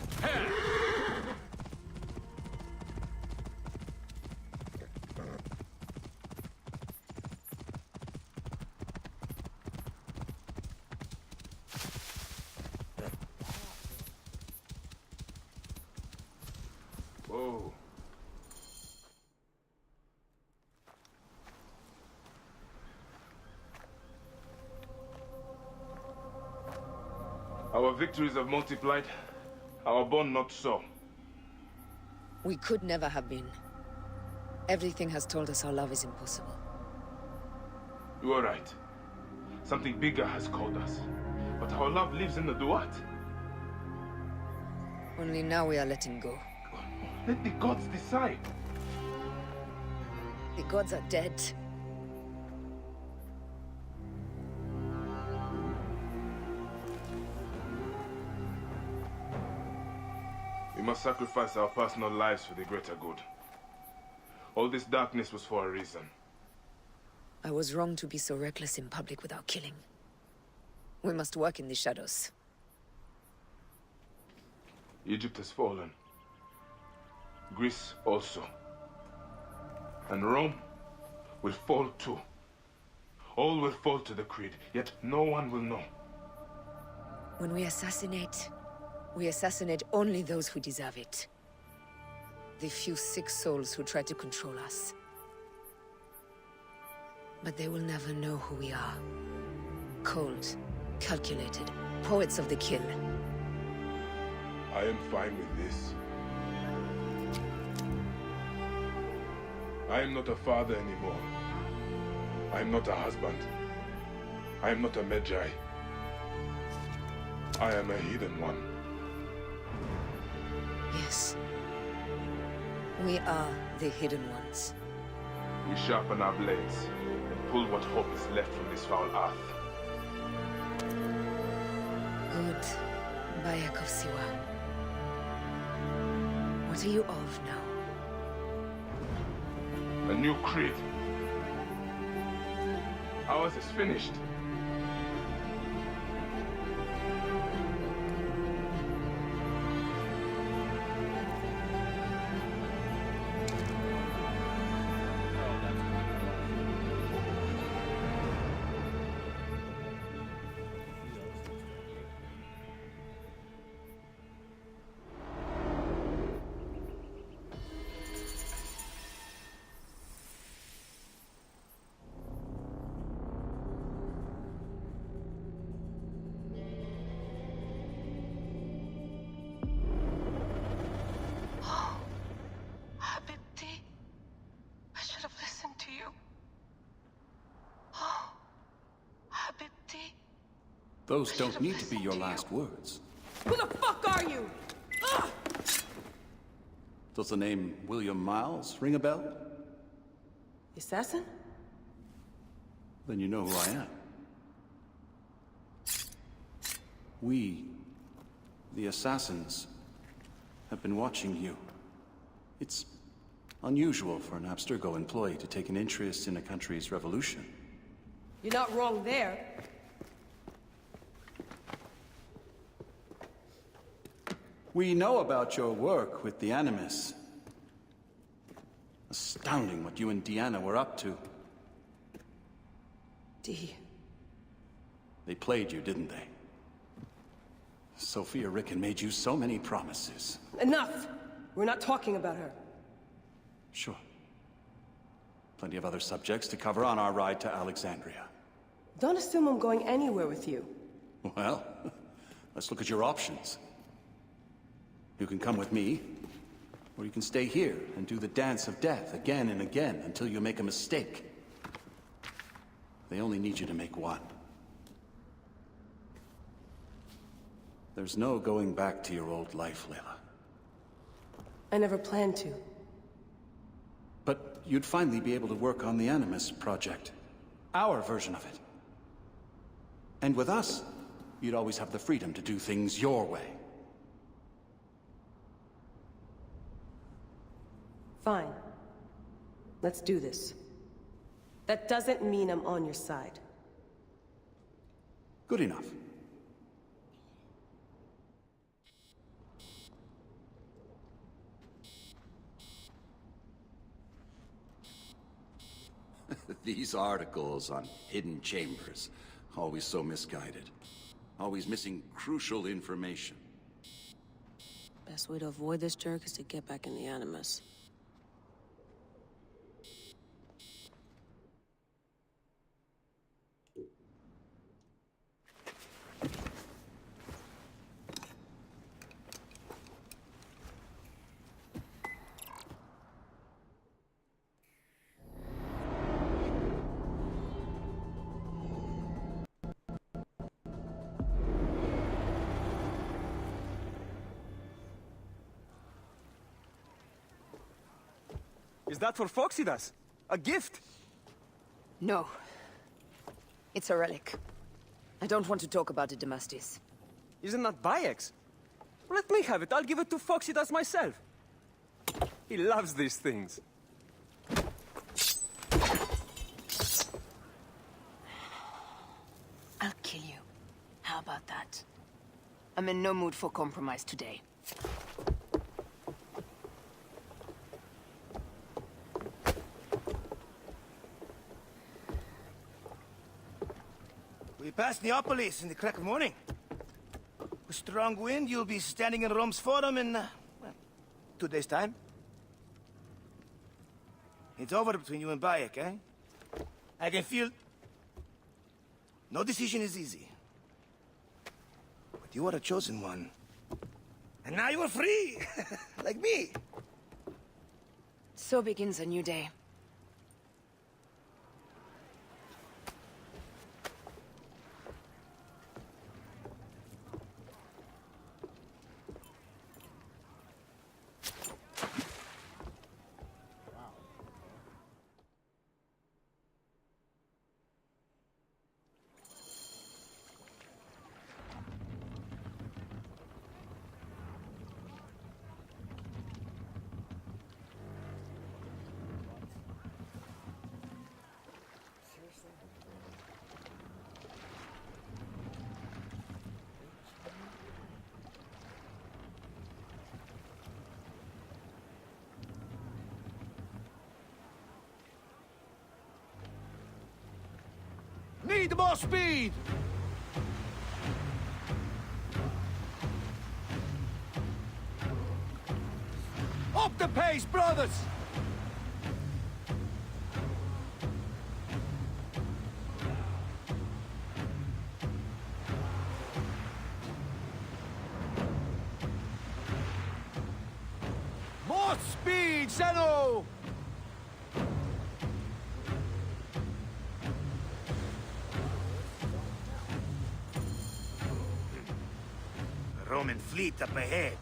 Our victories have multiplied, our bond not so. We could never have been. Everything has told us our love is impossible. You are right. Something bigger has called us. But our love lives in the Duat. Only now we are letting go. Let the gods decide. The gods are dead. We must sacrifice our personal lives for the greater good. All this darkness was for a reason. I was wrong to be so reckless in public without killing. We must work in the shadows. Egypt has fallen. Greece also. And Rome will fall too. All will fall to the Creed, yet no one will know. When we assassinate only those who deserve it. The few sick souls who try to control us. But they will never know who we are. Cold, calculated, poets of the kill. I am fine with this. I am not a father anymore. I am not a husband. I am not a Magi. I am a heathen one. Yes. We are the hidden ones. We sharpen our blades and pull what hope is left from this foul earth. Good. Bayek of Siwa. What are you of now? A new creed. Ours is finished. Those don't need to be your last words. Who the fuck are you? Ah! Does the name William Miles ring a bell? Assassin? Then you know who I am. We, the Assassins, have been watching you. It's unusual for an Abstergo employee to take an interest in a country's revolution. You're not wrong there. We know about your work with the Animus. Astounding what you and Deanna were up to. Dee. They played you, didn't they? Sophia Ricken made you so many promises. Enough! We're not talking about her. Sure. Plenty of other subjects to cover on our ride to Alexandria. Don't assume I'm going anywhere with you. Well, let's look at your options. You can come with me, or you can stay here and do the dance of death again and again until you make a mistake. They only need you to make one. There's no going back to your old life, Layla. I never planned to. But you'd finally be able to work on the Animus project. Our version of it. And with us, you'd always have the freedom to do things your way. Fine. Let's do this. That doesn't mean I'm on your side. Good enough. These articles on hidden chambers, always so misguided. Always missing crucial information. Best way to avoid this jerk is to get back in the Animus. Is that for Phoxidas? A gift? No. It's a relic. I don't want to talk about it, Damastis. Isn't that Bayek's? Let me have it. I'll give it to Phoxidas myself. He loves these things. I'll kill you. How about that? I'm in no mood for compromise today. We pass Neapolis in the crack of morning. With strong wind, you'll be standing in Rome's Forum in, well, 2 days' time. It's over between you and Bayek, eh? I can feel... No decision is easy. But you are a chosen one. And now you are free! Like me! So begins a new day. Need more speed! Up the pace, brothers! More speed, Zeno! Roman fleet up ahead.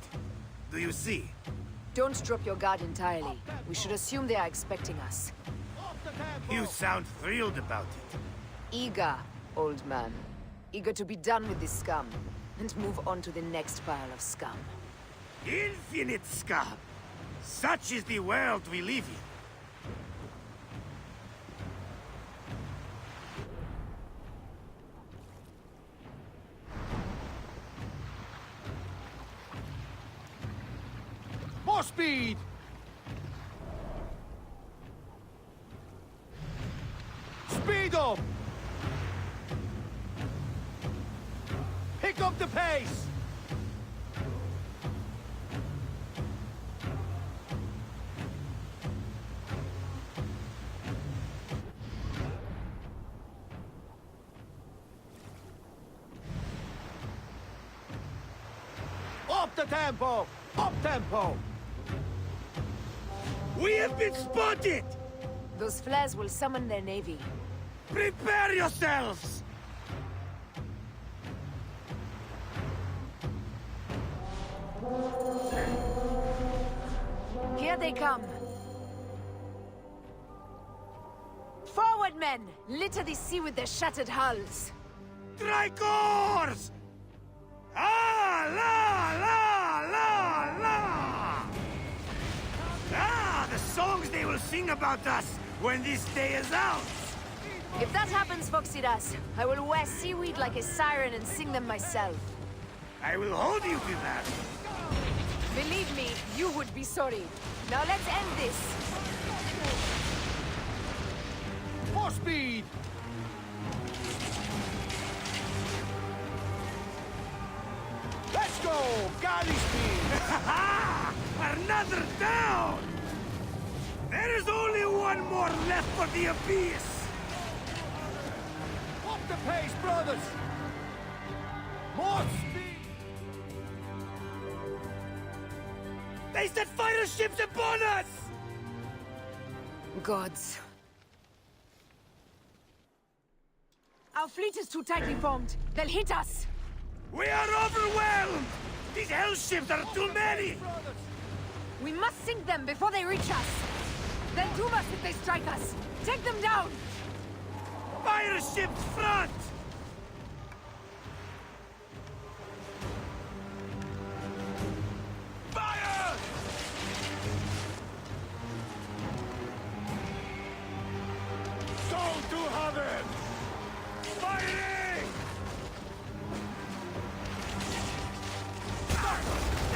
Do you see? Don't drop your guard entirely. We should assume they are expecting us. You sound thrilled about it. Eager, old man. Eager to be done with this scum, and move on to the next pile of scum. Infinite scum! Such is the world we live in. More speed! Speed up! Pick up the pace! Up the tempo! Up tempo! We have been spotted! Those flares will summon their navy. Prepare yourselves! Here they come. Forward, men! Litter the sea with their shattered hulls. Tricors! Ah, la, la, la, la! Ah, the songs they will sing about us when this day is out! If that happens, Phoxidas, I will wear seaweed like a siren and sing them myself. I will hold you to that. Believe me, you would be sorry. Now let's end this. More speed! Let's go! Galley speed! Another down! There is only one more left for the abyss! Up the pace, brothers! More speed! They set fighter ships upon us! Gods. Our fleet is too tightly formed. They'll hit us. We are overwhelmed! These hell ships are too many! We must sink them before they reach us. They'll doom us if they strike us! Take them down! Fire ships front! Fire! Go to heaven! Fighting!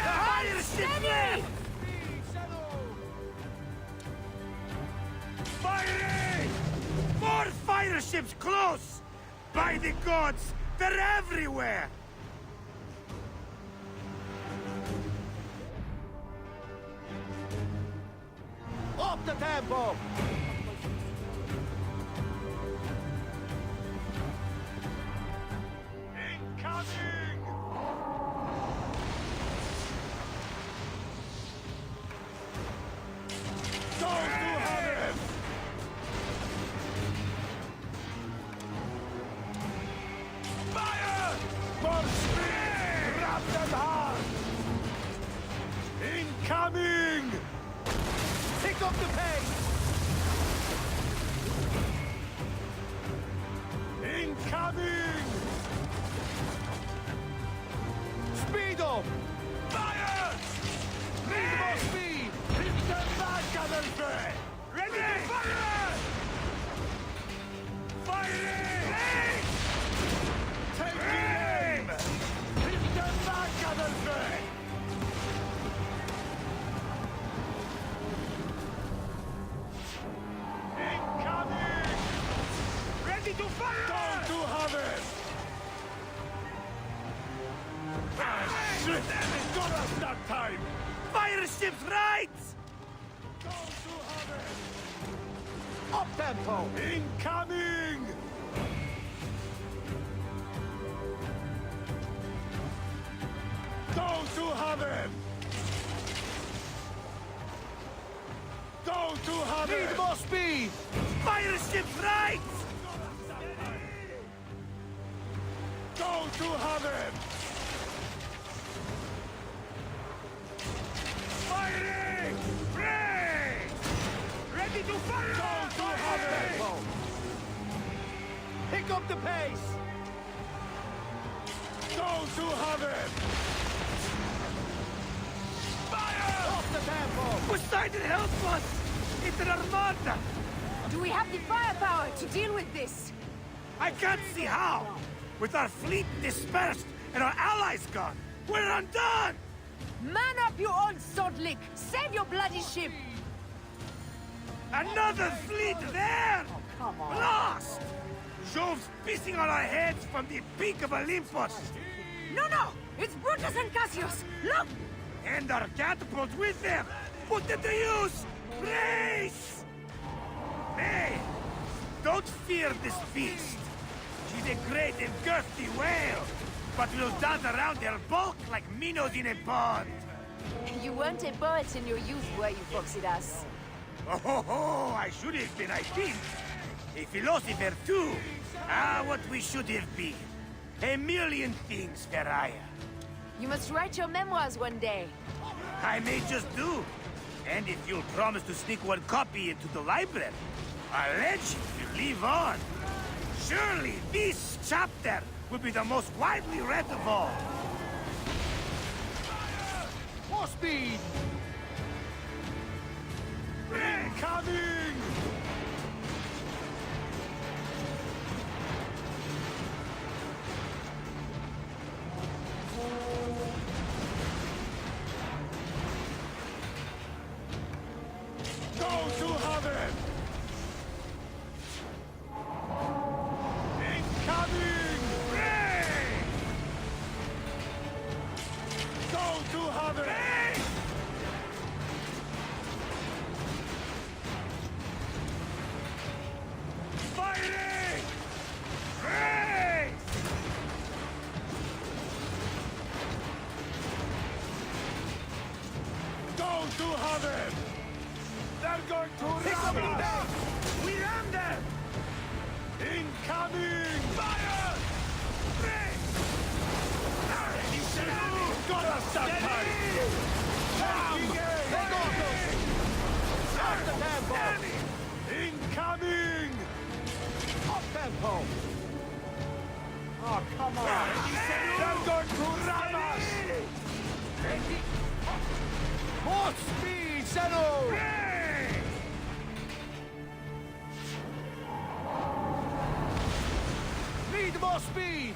Fire ships left! Firing! More fire ships close! By the gods, they're everywhere! Up the tempo! Incoming! Go to heaven! Fire! For speed! Wrap them hard! Incoming! Pick up the pace! Incoming! Speed up! Fire! Need more speed! Hit them back, Adolfo! Ready to fire! Firing! Take aim! Hit them back, Adolfo! Incoming! Ready to fire! Go to heaven! Ah, shit! It got us that time! Fire ships right! Go to heaven! Up tempo! Incoming! Go to heaven! Go to heaven! Need more speed! Fire ships right! Go to heaven! Firing! Break! Ready to fire! Go to heaven! Pick up the pace! Go to heaven! Fire! Off the tempo! Poseidon, help us! It's an armada! Do we have the firepower to deal with this? I can't see how! With our fleet dispersed and our allies gone, we're undone! Man up, you old sodlick! Save your bloody ship! Another fleet there! Come on. Lost! Jove's pissing on our heads from the peak of Olympus! No, no! It's Brutus and Cassius! Look! And our catapults with them! Put them to use! Grace! Nay! Don't fear this beast! She's a great and girthy whale, but will dance around her bulk like minnows in a pond! You weren't a poet in your youth, were you, Phoxidas? Oh, I should have been, I think. A philosopher, too. Ah, what we should have been. A million things, Ferraya. You must write your memoirs one day. I may just do. And if you'll promise to sneak one copy into the library, I'll let you live on. Surely this chapter will be the most widely read of all. More speed! Incoming! Go to heaven! Incoming! Break! Go to heaven! Break! Fighting! Break! Go to heaven! They're going to ram us! We ram them! Incoming! Fire! Break! Got us that time! Taking aim! Take off those! Out the tempo! tempo! Oh, come on! They're going to ram us! More speed, Zeno! Need more speed!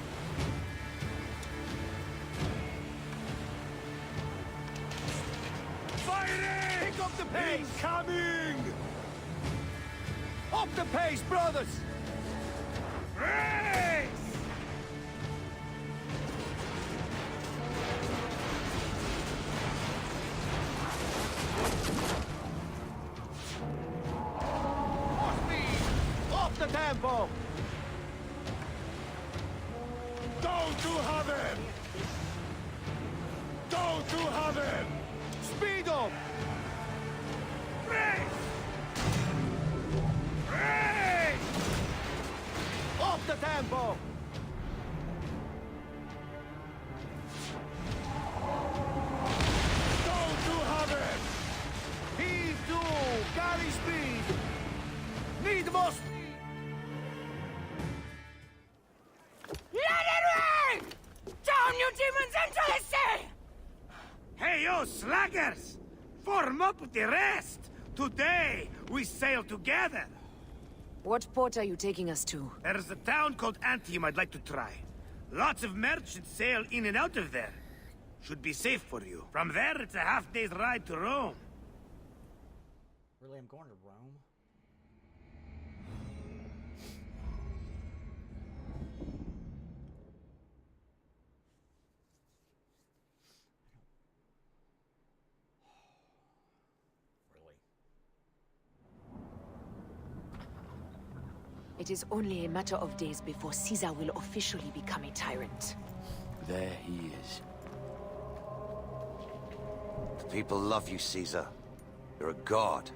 Fighting! Pick up the pace! Incoming! Up the pace, brothers! Race! More speed! Off the tempo! Go to heaven! Go to heaven! Speed up! Race! Race! Off the tempo! Go to heaven! Heave to! Carry speed! Need more speed! Let it rain! Down, you demons, into the sea! Hey, you slackers! Form up with the rest! Today, we sail together! What port are you taking us to? There's a town called Antium I'd like to try. Lots of merchants sail in and out of there. Should be safe for you. From there, it's a half-day's ride to Rome. Really, I'm going to Rome? It is only a matter of days before Caesar will officially become a tyrant. There he is. The people love you, Caesar. You're a god.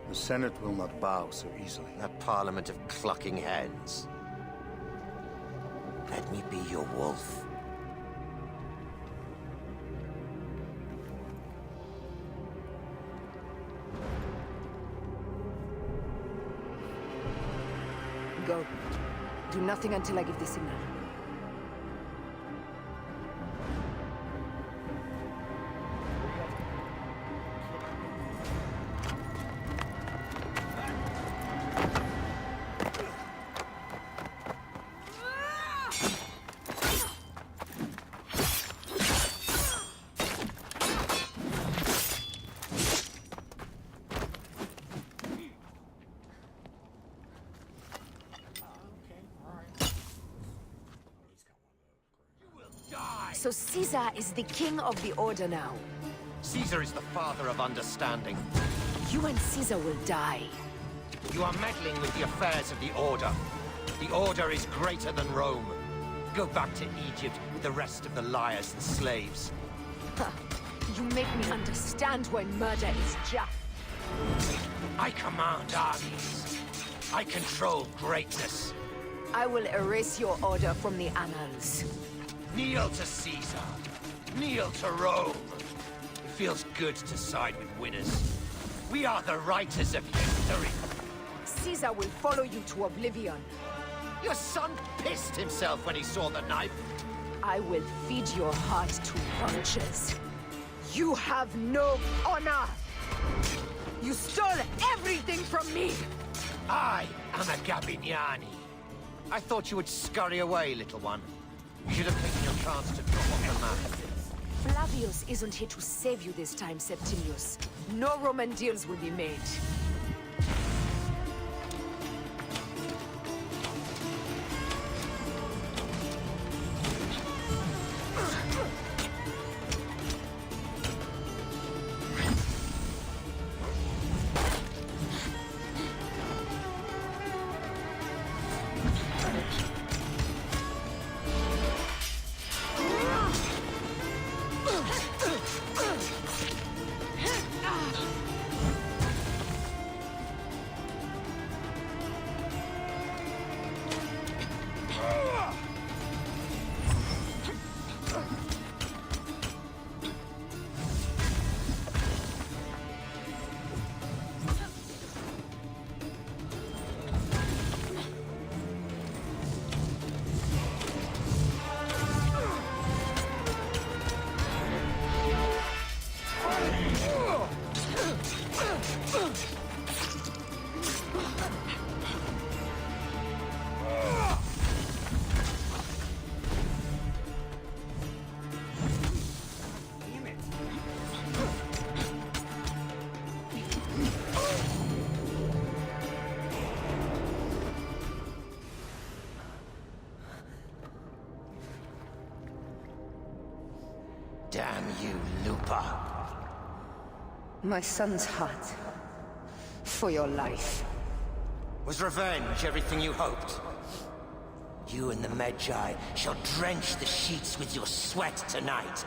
The Senate will not bow so easily. A parliament of clucking hens. Let me be your wolf. Go. Do nothing until I give the signal. So Caesar is the king of the Order now. Caesar is the father of understanding. You and Caesar will die. You are meddling with the affairs of the Order. The Order is greater than Rome. Go back to Egypt with the rest of the liars and slaves. Huh. You make me understand why murder is just. I command armies. I control greatness. I will erase your order from the annals. Kneel to Caesar. Kneel to Rome. It feels good to side with winners. We are the writers of history. Caesar will follow you to oblivion. Your son pissed himself when he saw the knife. I will feed your heart to vultures. You have no honor. You stole everything from me. I am a Gabiniani. I thought you would scurry away, little one. You should have taken your chance to drop off the map. Flavius isn't here to save you this time, Septimius. No Roman deals will be made. Damn you, Lupa. My son's heart. For your life. Was revenge everything you hoped? You and the Medjay shall drench the sheets with your sweat tonight.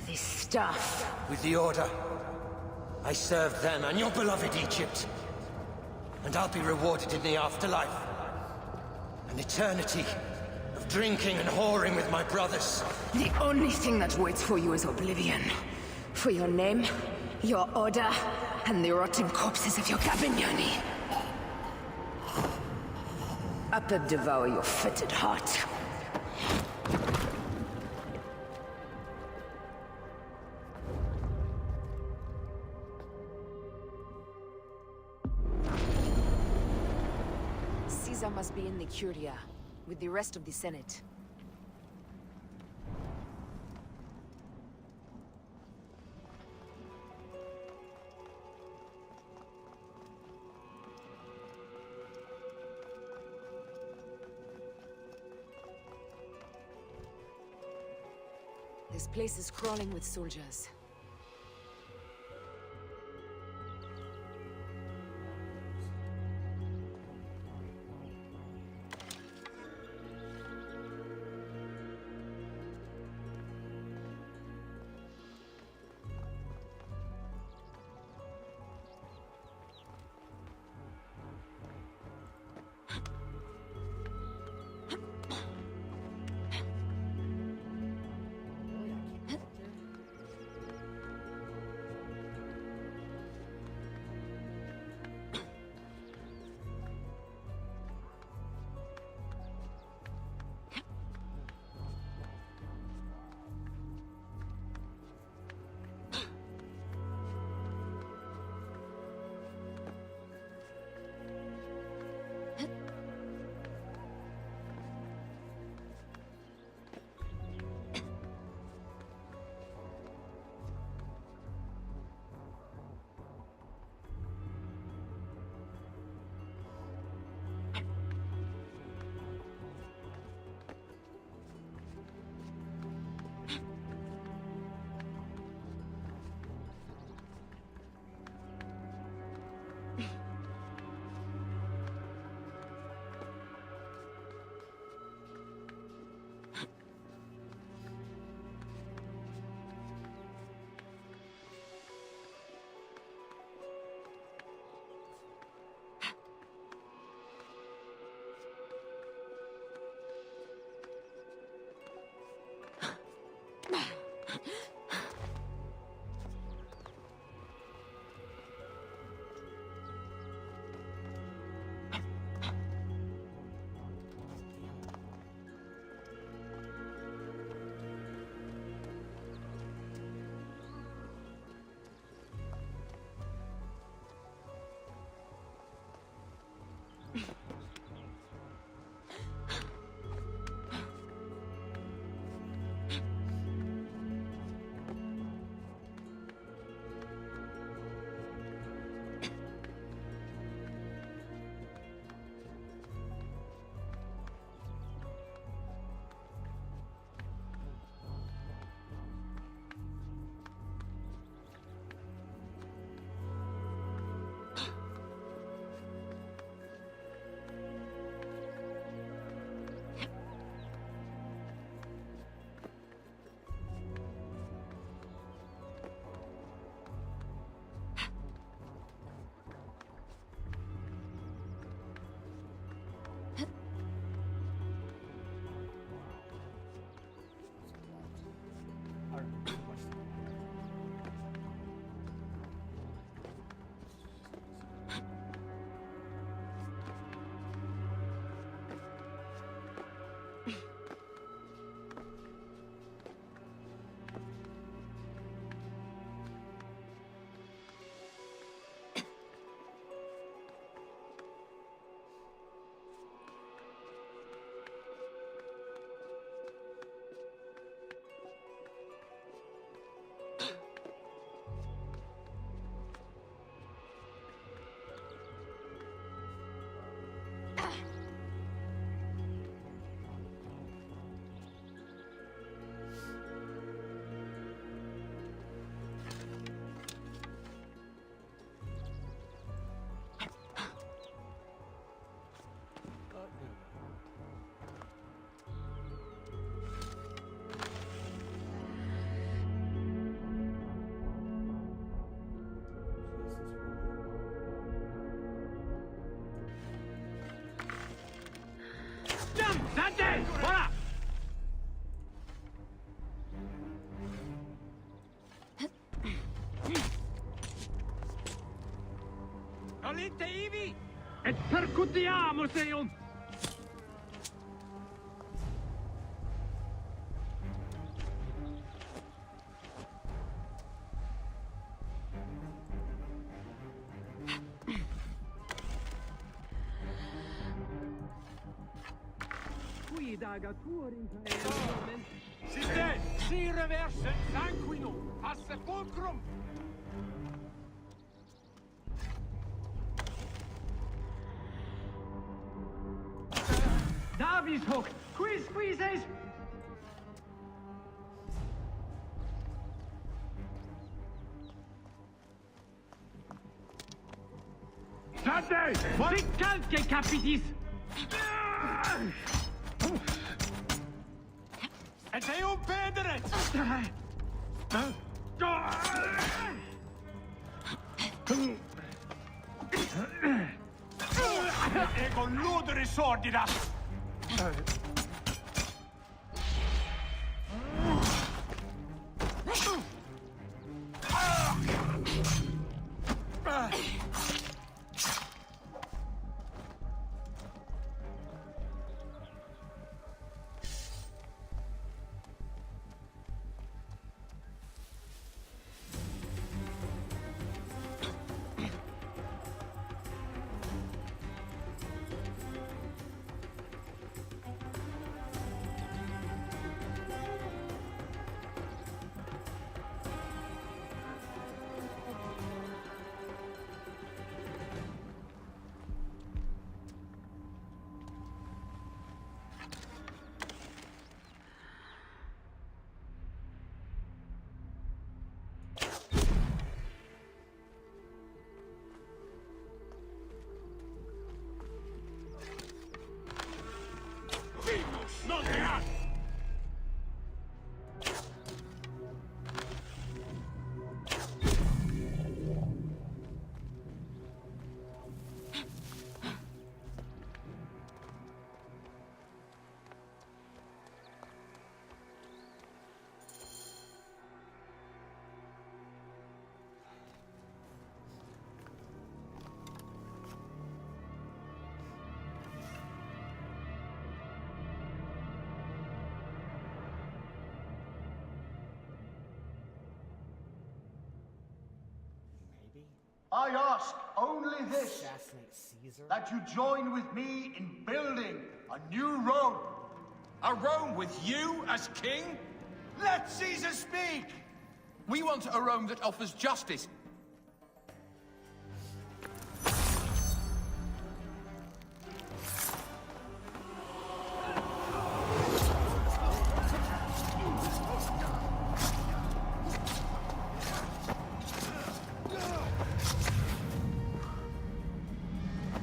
This stuff. With the Order, I served them and your beloved Egypt. And I'll be rewarded in the afterlife. An eternity of drinking and whoring with my brothers. The only thing that waits for you is oblivion. For your name, your order, and the rotting corpses of your Gabignani. Up and devour your fetid heart. Caesar must be in the Curia, with the rest of the Senate. This place is crawling with soldiers. Stiamo, Theon! Qui dagatur in caemen. Sister, si reverse sanguinum, a sepulcrum. Davies hook, qui squeezes. State! Sic calce capitis! Et eum pedere! Ego ludere sordida! Non te ha! I ask only this, that you join with me in building a new Rome. A Rome with you as king? Let Caesar speak! We want a Rome that offers justice.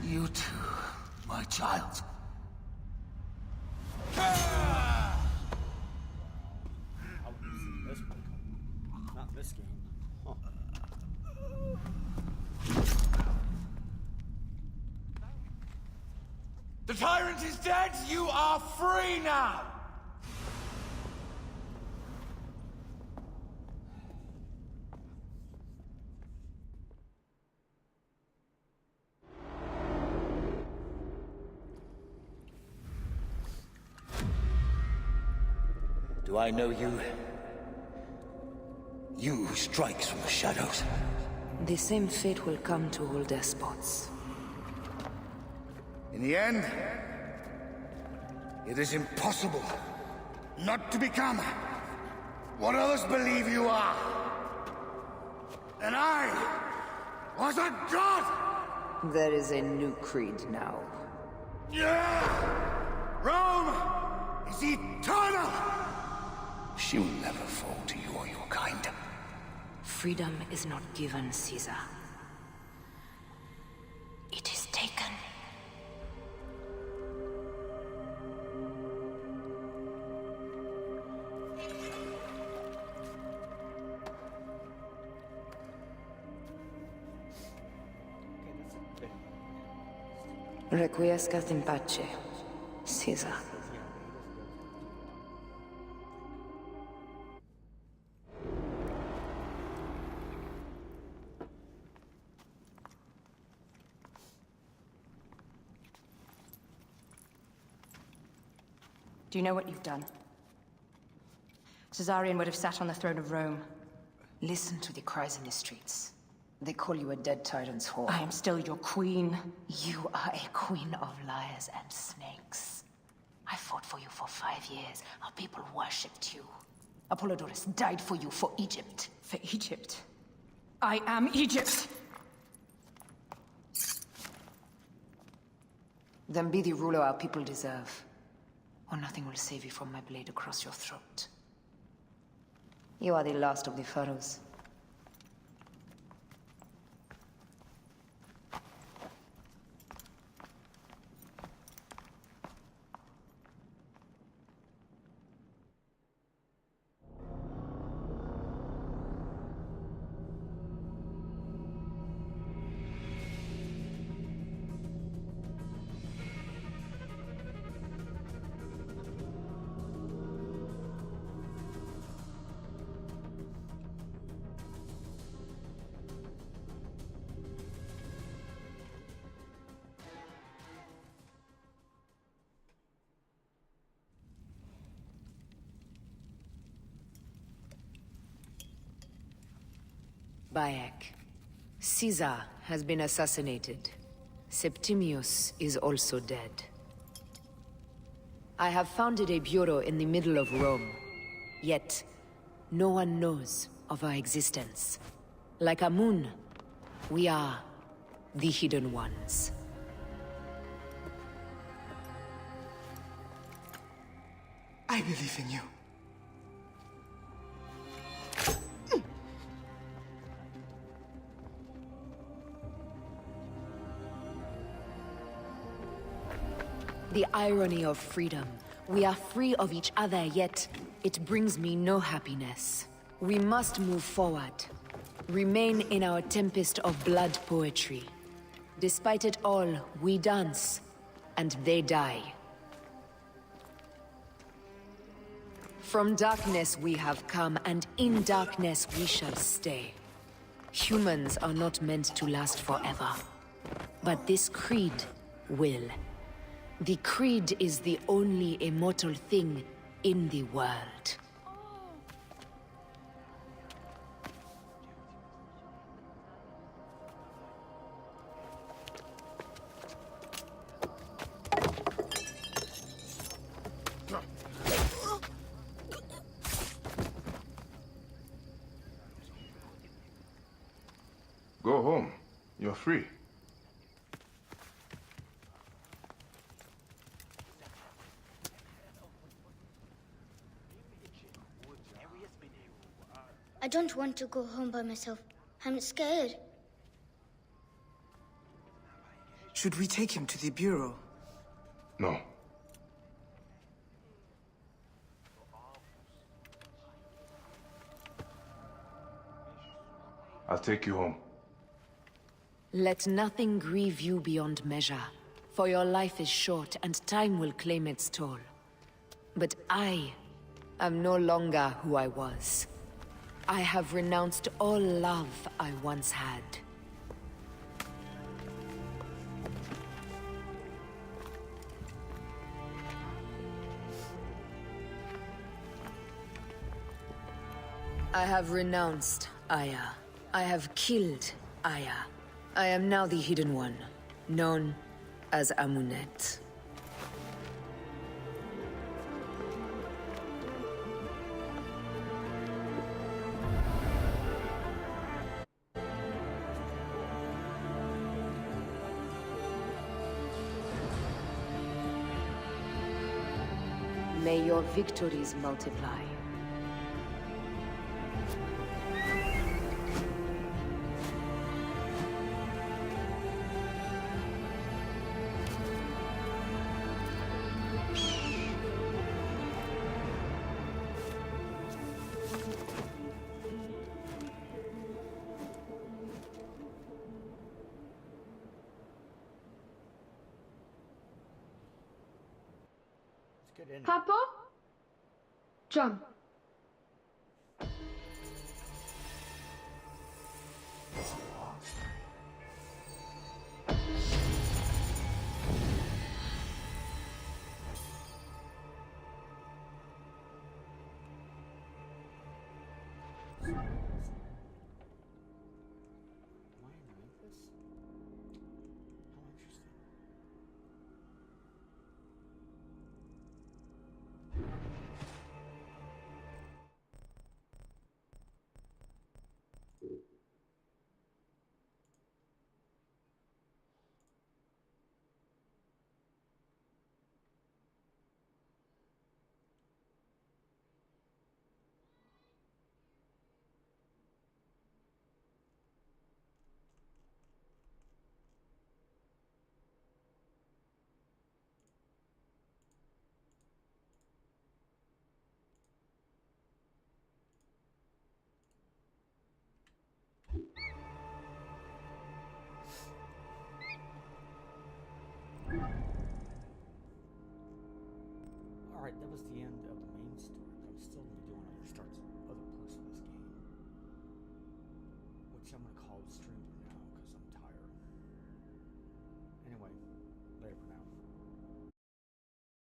You too, my child. Not this game. Huh. The tyrant is dead! You are free now! Do I know you? You who strikes from the shadows. The same fate will come to all despots. In the end, it is impossible not to become what others believe you are. And I was a god! There is a new creed now. Rome is eternal! She will never fall to you or your kind. Freedom is not given, Caesar. It is taken. Requiescat in pace, Caesar. Do you know what you've done? Caesarion would have sat on the throne of Rome. Listen to the cries in the streets. They call you a dead tyrant's whore. I am still your queen. You are a queen of liars and snakes. I fought for you for 5 years. Our people worshipped you. Apollodorus died for you, for Egypt. For Egypt? I am Egypt! Then be the ruler our people deserve, or nothing will save you from my blade across your throat. You are the last of the pharaohs. Bayek. Caesar has been assassinated. Septimius is also dead. I have founded a bureau in the middle of Rome. Yet, no one knows of our existence. Like Amun, we are the Hidden Ones. I believe in you. The irony of freedom. We are free of each other, yet it brings me no happiness. We must move forward. Remain in our tempest of blood poetry. Despite it all, we dance, and they die. From darkness we have come, and in darkness we shall stay. Humans are not meant to last forever. But this creed will. The creed is the only immortal thing in the world. Go home. You're free. I don't want to go home by myself. I'm scared. Should we take him to the Bureau? No. I'll take you home. Let nothing grieve you beyond measure, for your life is short and time will claim its toll. But I am no longer who I was. I have renounced all love I once had. I have renounced Aya. I have killed Aya. I am now the Hidden One, known as Amunet. May your victories multiply. Papa? John. Alright, that was the end of the main story, but I'm still going to be doing other parts of this game, which I'm going to call stream